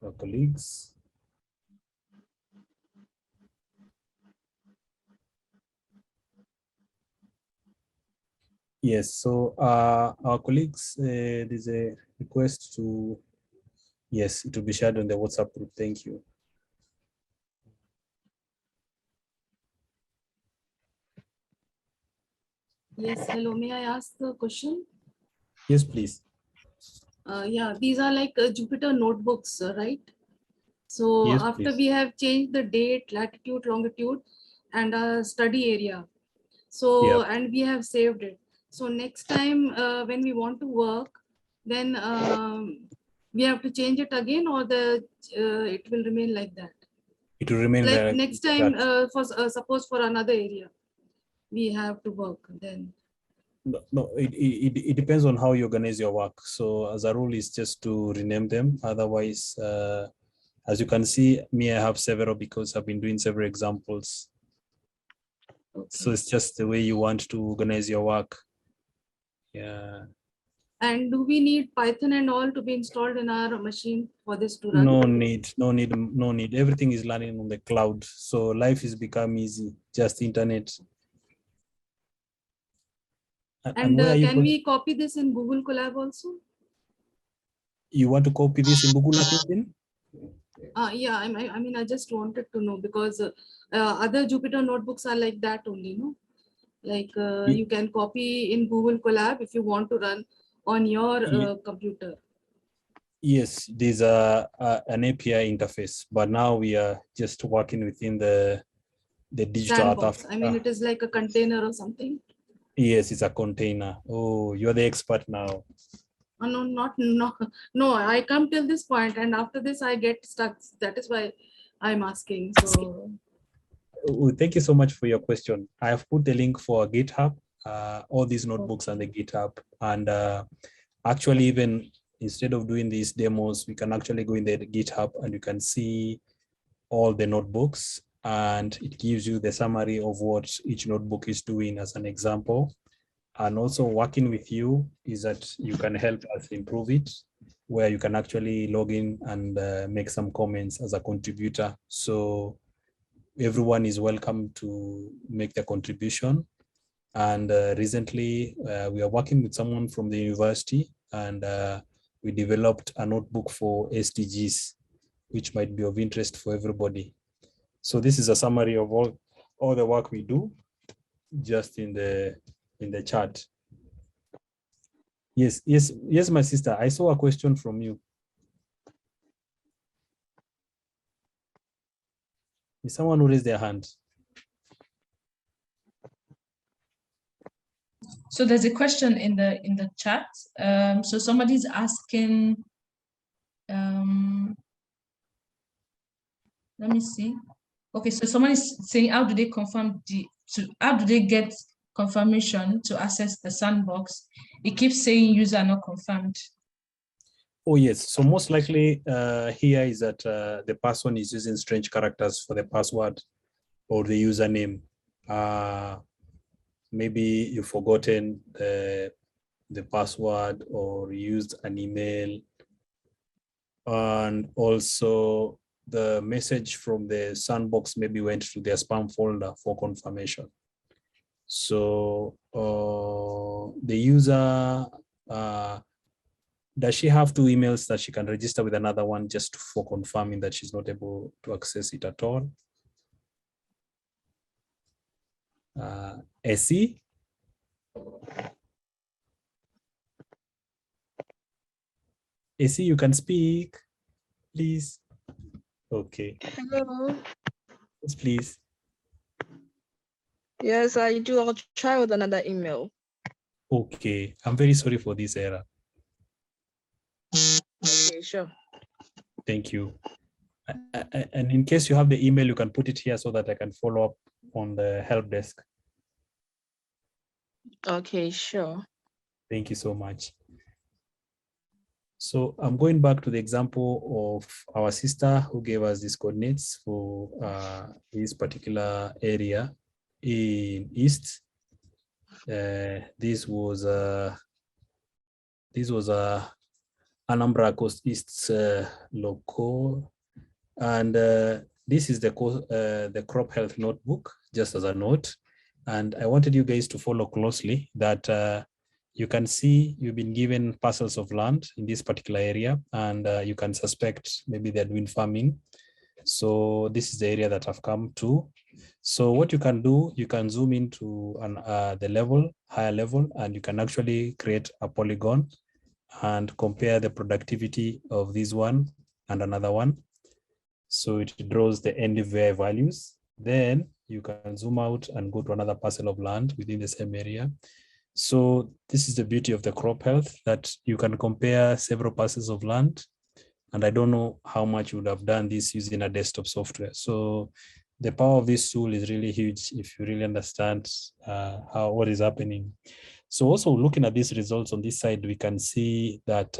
our colleagues. Yes, so our colleagues, there's a request to, yes, it will be shared on the WhatsApp group. Thank you. Yes, hello, may I ask the question? Yes, please. Yeah, these are like Jupyter notebooks, right? So Yes, after please. we have changed the date, latitude, longitude, and a study area. So, and we have saved it. So next time when we want to work, then we have to change it again, or it will remain like that? It will remain like like next time that. for suppose for another area, we have to work then. No, it depends on how you organize your work. So as a rule, is just to rename them. Otherwise, as you can see, me, I have several because I've been doing several examples. Okay. So it's just the way you want to organize your work. Yeah. And do we need Python and all to be installed in our machine for this to run? No need. Everything is running on the cloud. So life has become easy, just internet. And can we copy this in Google Colab also? You want to copy this in Google Again? Yeah, I mean, I just wanted to know because other Jupyter notebooks are like that only, no? Like you can copy in Google Colab if you want to run on your computer. Yes, there's an API interface, but now we are just working within the digital sandbox. I mean, it is like a container or something. Yes, it's a container. Oh, you're the expert now. No, I come till this point and after this I get stuck. That is why I'm asking. So Thank you so much for your question. I have put the link for GitHub, all these notebooks on the GitHub. And actually, even instead of doing these demos, we can actually go in the GitHub and you can see all the notebooks, and it gives you the summary of what each notebook is doing as an example. And also working with you is that you can help us improve it, where you can actually log in and make some comments as a contributor. So everyone is welcome to make the contribution. And recently we are working with someone from the university, and we developed a notebook for SDGs, which might be of interest for everybody. So this is a summary of all the work we do, just in the chat. Yes, my sister, I saw a question from you. Is someone who raised their hand? So there's a question in the chat. So somebody's asking, let me see. Okay, so someone is saying, how do they get confirmation to access the sandbox? It keeps saying user not confirmed. Oh yes, so most likely here is that the person is using strange characters for the password or the username. Maybe you've forgotten the password or used an email. And also the message from the sandbox maybe went to their spam folder for confirmation. So the user, does she have 2 emails that she can register with another one just for confirming that she's not able to access it at all? Essie? Essie, you can speak, please. Okay. Hello. Yes, please. Yes, I do. I'll try with another email. Okay. I'm very sorry for this error. Okay, sure. Thank you. And in case you have the email, you can put it here so that I can follow up on the help desk. Okay, sure. Thank you so much. So I'm going back to the example of our sister who gave us these coordinates for this particular area in East. This was Anambra Coast East local, and this is the crop health notebook, just as a note. And I wanted you guys to follow closely that you can see you've been given parcels of land in this particular area, and you can suspect maybe they're doing farming. So this is the area that I've come to. So what you can do, you can zoom into the higher level, and you can actually create a polygon and compare the productivity of this one and another one. So it draws the NDVI values. Then you can zoom out and go to another parcel of land within the same area. So this is the beauty of the crop health, that you can compare several parcels of land. And I don't know how much you would have done this using a desktop software. So the power of this tool is really huge if you really understand what is happening. So also looking at these results on this side, we can see that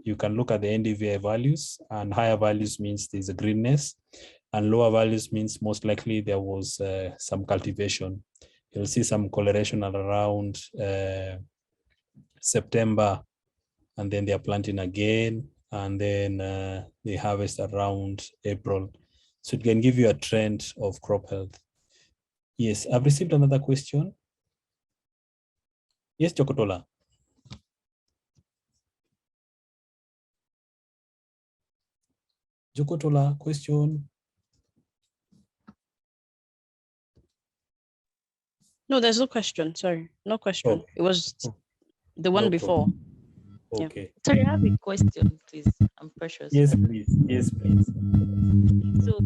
you can look at the NDVI values, and higher values means there's a greenness, and lower values means most likely there was some cultivation. You'll see some coloration around September, and then they're planting again, and then they harvest around April. So it can give you a trend of crop health. Yes, I've received another question. Yes, Chokotola. Chokotola, question. No, there's no question. Sorry, no question. Okay. It was the one No before. Okay. Yeah. Sorry, I have a question, please. I'm Precious. Yes, please. Yes, please. So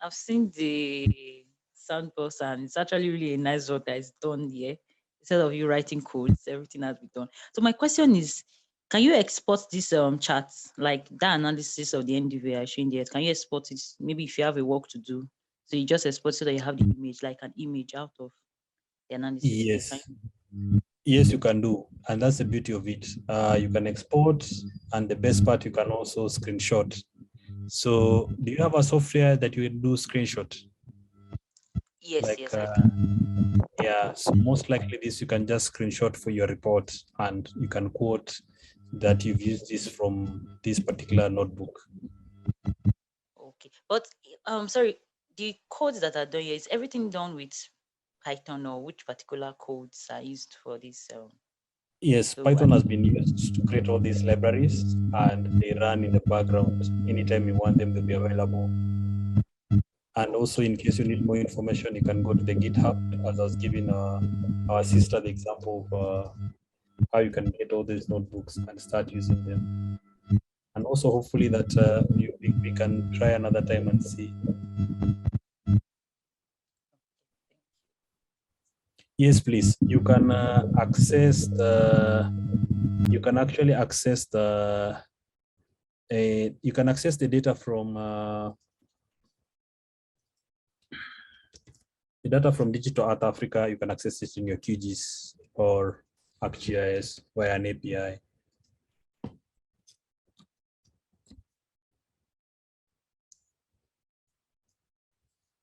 I've seen the sandbox, and it's actually really a nice work that is done here. Instead of you writing codes, everything has been done. So my question is, can you export this charts, like that analysis of the NDVI showing there? Can you export it? Maybe if you have a work to do, So you just export so that you have the image, like an image out of the analysis. Yes. Yes, you can do. And that's the beauty of it. You can export, and the best part, you can also screenshot. So do you have a software that you do screenshot? Yes, Like, yes, I do. yeah, so most likely this you can just screenshot for your report, and you can quote that you've used this from this particular notebook. Okay, but sorry, the codes that are done here, is everything done with Python, or which particular codes are used for this? Yes, So Python has been used to create all these libraries, and they run in the background. Anytime you want them, they'll be available. And also, in case you need more information, you can go to the GitHub, as I was giving our sister the example of how you can get all these notebooks and start using them. And also, hopefully, that we can try another time and see. Yes, please. You can access the. You can actually access the. You can access the data from. The data from Digital Earth Africa, you can access it in your QGIS or ArcGIS via an API.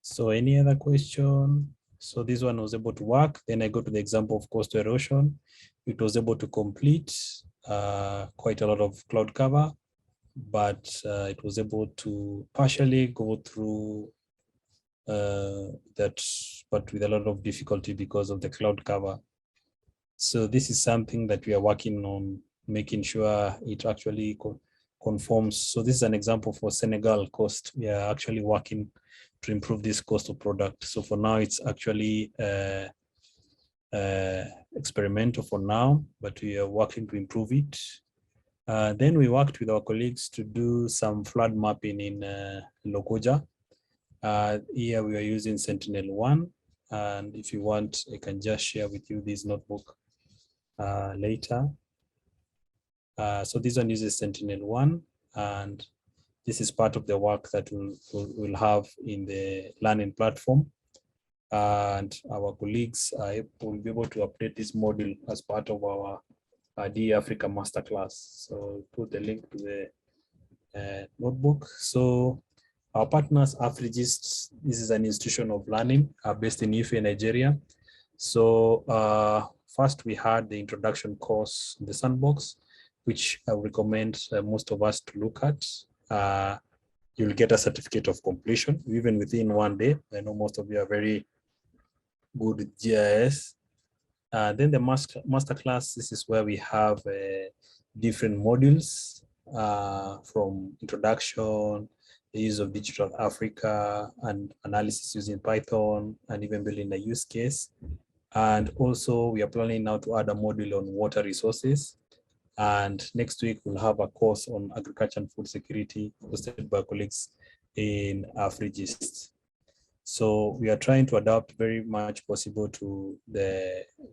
So any other question? So this one was able to work. Then I go to the example of coastal erosion. It was able to complete quite a lot of cloud cover, but it was able to partially go through that, but with a lot of difficulty because of the cloud cover. So this is something that we are working on, making sure it actually conforms. So this is an example for Senegal coast. We are actually working to improve this coastal product. So for now, it's actually experimental for now, but we are working to improve it. Then we worked with our colleagues to do some flood mapping in Lokoja. Here we are using Sentinel-1. And if you want, I can just share with you this notebook later. So this one uses Sentinel-1, and this is part of the work that we'll have in the learning platform. And our colleagues will be able to update this module as part of our DE Africa Masterclass. So put the link to the notebook. So our partners, AFRIGIST, this is an institution of learning based in Ife, Nigeria. So first we had the introduction course, the sandbox, which I recommend most of us to look at. You'll get a certificate of completion, even within 1 day. I know most of you are very good with GIS. Then the masterclass, this is where we have different modules from introduction, the use of Digital Africa, and analysis using Python, and even building a use case. And also we are planning now to add a module on water resources. And next week we'll have a course on agriculture and food security hosted by colleagues in AFRIGIST. So we are trying to adapt very much possible to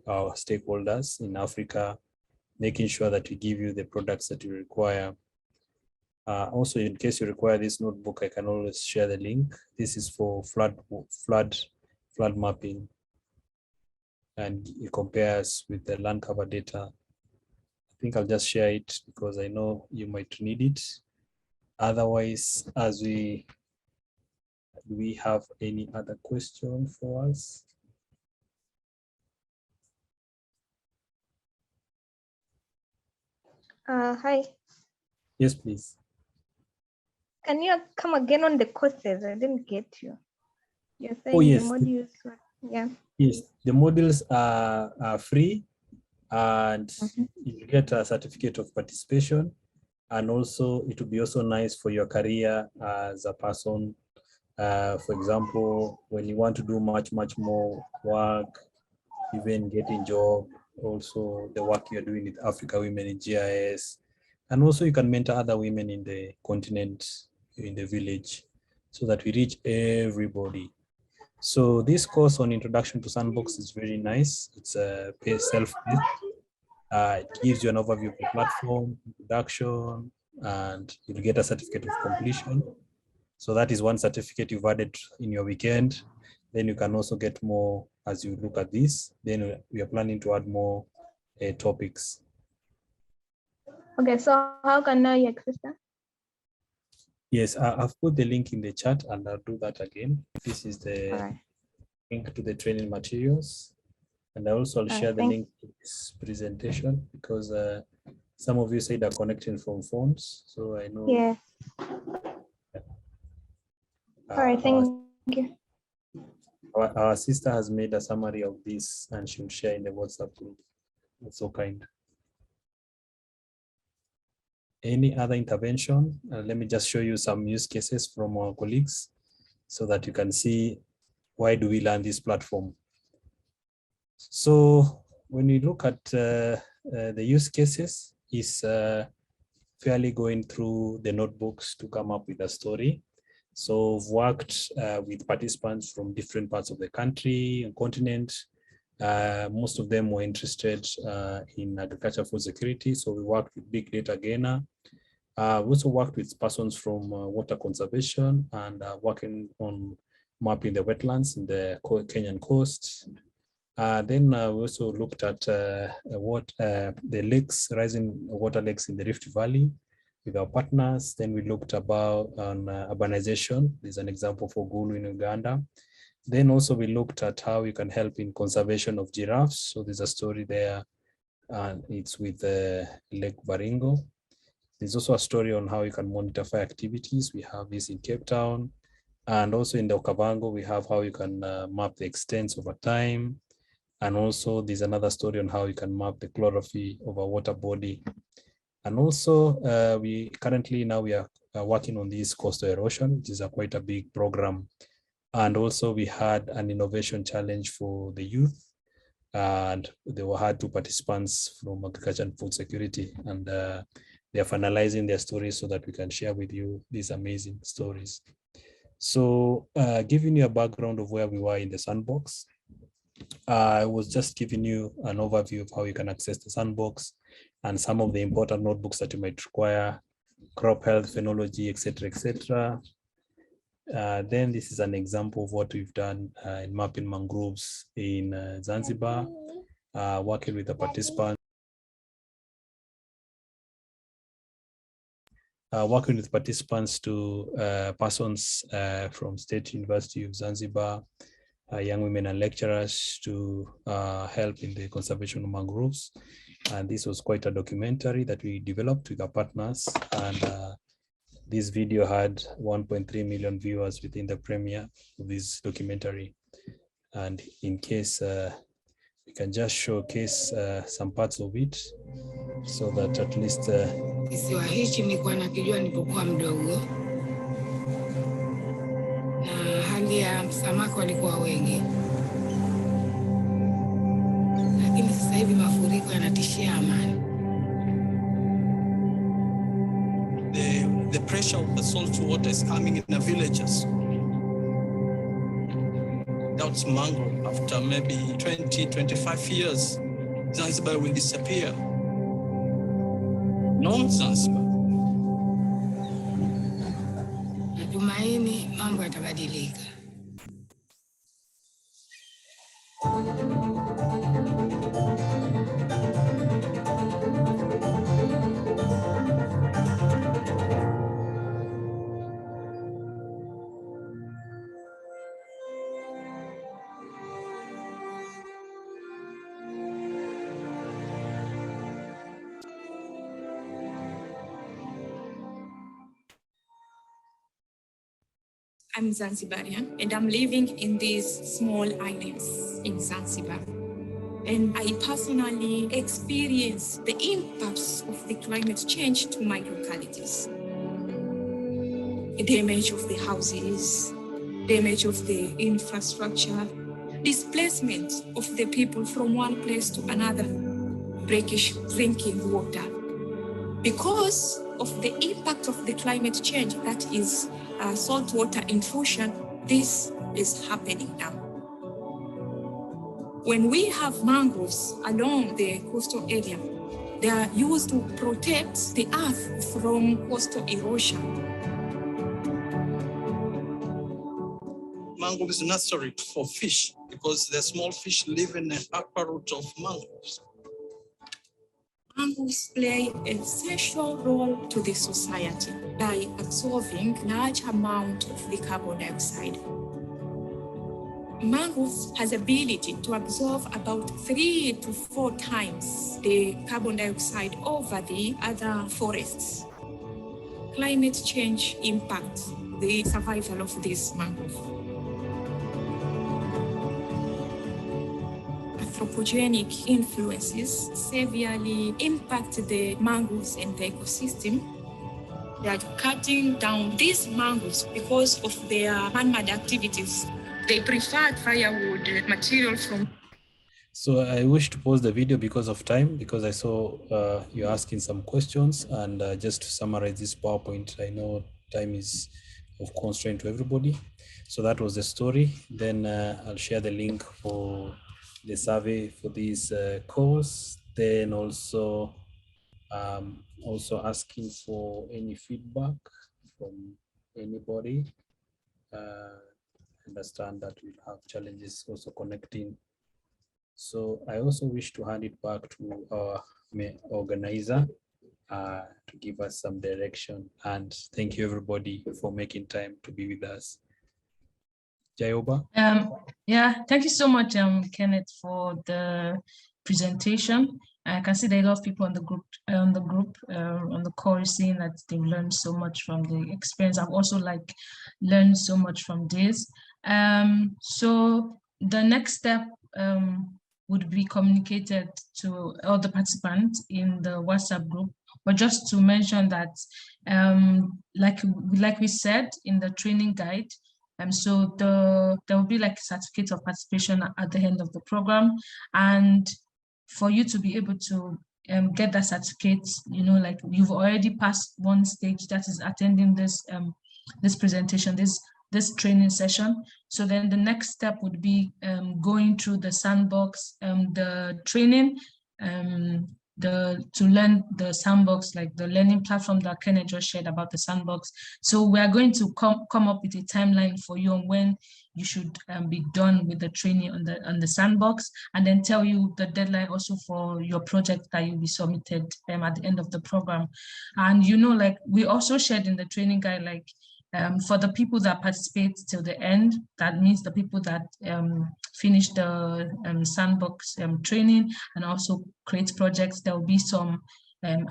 our stakeholders in Africa, making sure that we give you the products that you require. Also, in case you require this notebook, I can always share the link. This is for flood mapping, and it compares with the land cover data. I think I'll just share it because I know you might need it. Otherwise, do we have any other question for us? Hi. Yes, please. Can you come again on the courses? I didn't get you. You're saying yes. the modules, yeah. Yes, the modules are free, and you get a certificate of participation. And also, it would be also nice for your career as a person. For example, when you want to do much more work, even getting job, also the work you're doing with Africa Women in GIS. And also you can mentor other women in the continent, in the village, so that we reach everybody. So this course on Introduction to Sandbox is very nice. It's a self-paced. It gives you an overview of the platform, introduction, and you'll get a certificate of completion. So that is one certificate you've added in your weekend. Then you can also get more as you look at this. Then we are planning to add more topics. Okay, so how can I access that? Yes, I've put the link in the chat and I'll do that again. This is the link to the training materials. And I also will share the link to this presentation because some of you said are connecting from phones. So I know. Yeah. All right, thank you. Our sister has made a summary of this and she'll share in the WhatsApp group. That's so kind. Any other intervention? Let me just show you some use cases from our colleagues so that you can see why do we learn this platform. So when we look at the use cases, is fairly going through the notebooks to come up with a story. So I've worked with participants from different parts of the country and continent. Most of them were interested in agriculture food security. So we worked with Big Data Gainer. We also worked with persons from water conservation and working on mapping the wetlands in the Kenyan coast. Then we also looked at the lakes, rising water lakes in the Rift Valley with our partners. Then we looked about on urbanization. There's an example for Gulu in Uganda. Then also we looked at how we can help in conservation of giraffes. So there's a story there, and it's with Lake Baringo. There's also a story on how you can monitor fire activities. We have this in Cape Town. And also in the Okavango, we have how you can map the extents over time. And also there's another story on how you can map the chlorophy of a water body. And also we currently now we are working on this coastal erosion, which is quite a big program. And also we had an innovation challenge for the youth. And there had 2 participants from agriculture and food security. And they are finalizing their stories so that we can share with you these amazing stories. So giving you a background of where we were in the sandbox, I was just giving you an overview of how you can access the sandbox and some of the important notebooks that you might require, crop health, phenology, etc., etc. Then this is an example of what we've done in mapping mangroves in Zanzibar, working with the participants. Working with participants to persons from State University of Zanzibar, young women and lecturers to help in the conservation of mangroves. And this was quite a documentary that we developed with our partners. And this video had 1.3 million viewers within the premiere of this documentary. And in case we can just showcase some parts of it so that at least Kisiwa hichi nilikuwa nakijua nilipokuwa mdogo, na hali ya samaki walikuwa wengi, lakini sasa hivi mafuriko yanatishia amani. The pressure of the salt water is coming in the villages. That's mangrove. After maybe 20, 25 years, Zanzibar will disappear. No Zanzibar. Natumaini mambo yatabadilika. I'm Zanzibarian and I'm living in these small islands in Zanzibar. And I personally experience the impacts of the climate change to my localities. The damage of the houses, damage of the infrastructure, displacement of the people from one place to another, brackish drinking water. Because of the impact of the climate change, that is saltwater intrusion, this is happening now. When we have mangroves along the coastal area, they are used to protect the earth from coastal erosion. mangroves nursery for fish because the small fish live in the upper root of mangroves. Mangroves play an essential role to the society by absorbing large amount of the carbon dioxide. Mangroves has ability to absorb about 3 to 4 times the carbon dioxide over the other forests. Climate change impacts the survival of this mangrove. Anthropogenic influences severely impact the mangroves and the ecosystem. They are cutting down these mangroves because of their man-made activities. They prefer firewood material from. So I wish to pause the video because of time, because I saw you asking some questions, and just to summarize this PowerPoint, I know time is of constraint to everybody. So that was the story. Then I'll share the link for the survey for this course. Then also asking for any feedback from anybody. Understand that we'll have challenges also connecting. So I also wish to hand it back to our organizer to give us some direction. And thank you everybody for making time to be with us. Jayoba? Yeah, thank you so much, Kenneth, for the presentation. I can see there are a lot of people on the call saying that they've learned so much from the experience. I've also learned so much from this. So the next step would be communicated to all the participants in the WhatsApp group. But just to mention that, like we said in the training guide, so there will be like a certificate of participation at the end of the program, and for you to be able to get that certificate, like you've already passed one stage, that is attending this this presentation, this training session. So then the next step would be going through the sandbox, the training, to learn the sandbox, like the learning platform that Kenneth just shared about the sandbox. So we are going to come up with a timeline for you on when you should be done with the training on the sandbox, and then tell you the deadline also for your project that you'll be submitted at the end of the program. And like we also shared in the training guide, like for the people that participate till the end, that means the people that finish the sandbox training and also create projects, there will be some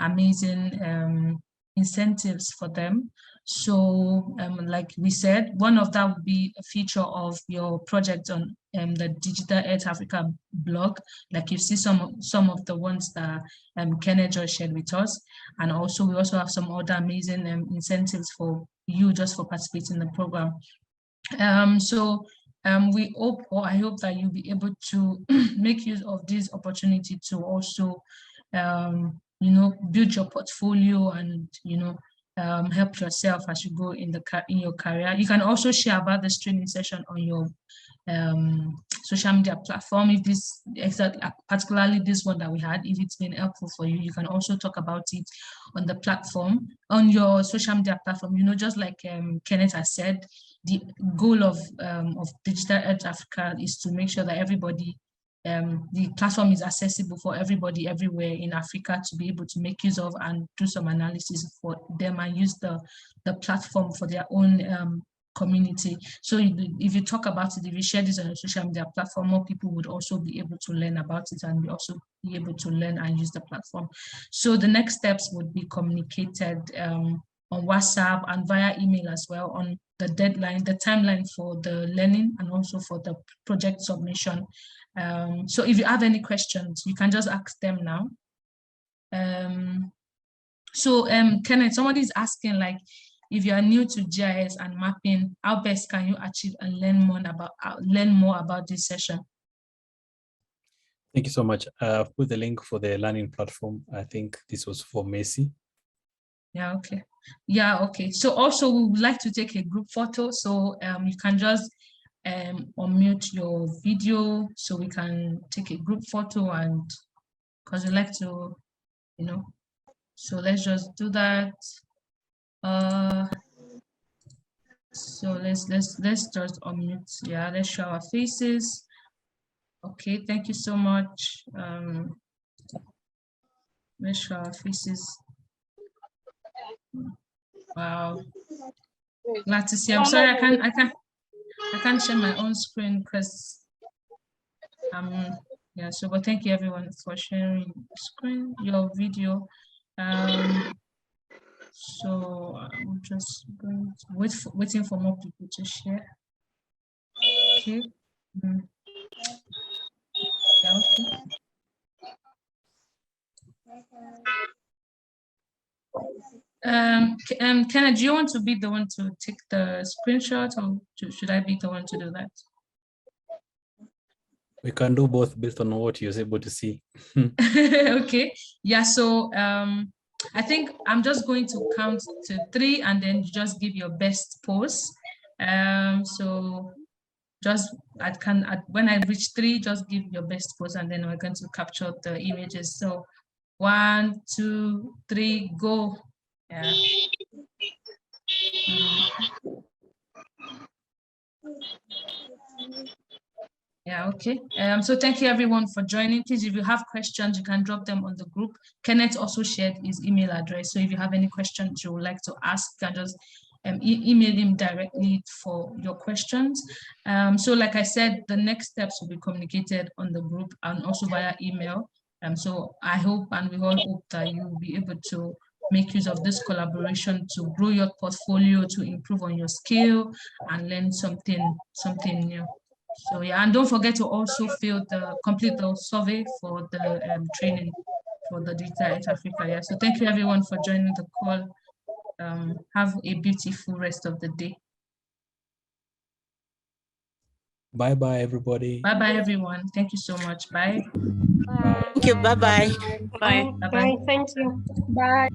amazing incentives for them. So like we said, one of that would be a feature of your project on the Digital Earth Africa blog. Like you see some of the ones that Kenneth just shared with us. And also we also have some other amazing incentives for you just for participating in the program. We hope, or I hope, that you'll be able to make use of this opportunity to also build your portfolio and help yourself as you go in your career. You can also share about this training session on your social media platform. If this particularly this one that we had, if it's been helpful for you, you can also talk about it on the platform, on your social media platform. Just like Kenneth has said, the goal of Digital Earth Africa is to make sure that everybody, the platform is accessible for everybody everywhere in Africa to be able to make use of and do some analysis for them and use the platform for their own community. So if you talk about it, if you share this on a social media platform, more people would also be able to learn about it and also be able to learn and use the platform. So the next steps would be communicated on WhatsApp and via email as well on the deadline, the timeline for the learning and also for the project submission. So if you have any questions, you can just ask them now. Kenneth, somebody is asking, like, if you are new to GIS and mapping, how best can you achieve and learn more about this session? Thank you so much. I've put the link for the learning platform. I think this was for Messi. Yeah, okay. Yeah, okay. So also we would like to take a group photo. So you can just unmute your video so we can take a group photo, and because we like to, so let's just do that. So let's just unmute. Yeah, let's show our faces. Okay, thank you so much. Let's show our faces. Wow, glad to see. I'm sorry, I can't share my own screen because yeah. So, but thank you everyone for sharing screen, your video. So I'm just going to waiting for more people to share. Okay. Yeah, okay. Kenneth, do you want to be the one to take the screenshot, or should I be the one to do that? We can do both based on what you're able to see. Okay. Yeah. So I think I'm just going to count to 3 and then you just give your best pose. So just when I reach 3, just give your best pose and then we're going to capture the images. So 1, 2, 3, go. Yeah. Yeah, okay. So thank you everyone for joining. Please, if you have questions, you can drop them on the group. Kenneth also shared his email address. So if you have any questions you would like to ask, you can just email him directly for your questions. So like I said, the next steps will be communicated on the group and also via email. So I hope, and we all hope, that you will be able to make use of this collaboration to grow your portfolio, to improve on your skill and learn something new. So yeah, and don't forget to also complete the survey for the training for the Digital Age Africa. Yeah, so thank you everyone for joining the call. Have a beautiful rest of the day. Bye bye everybody. Bye bye everyone. Thank you so much. Bye. Thank you. Bye bye. Bye. Bye. Thank you. Bye.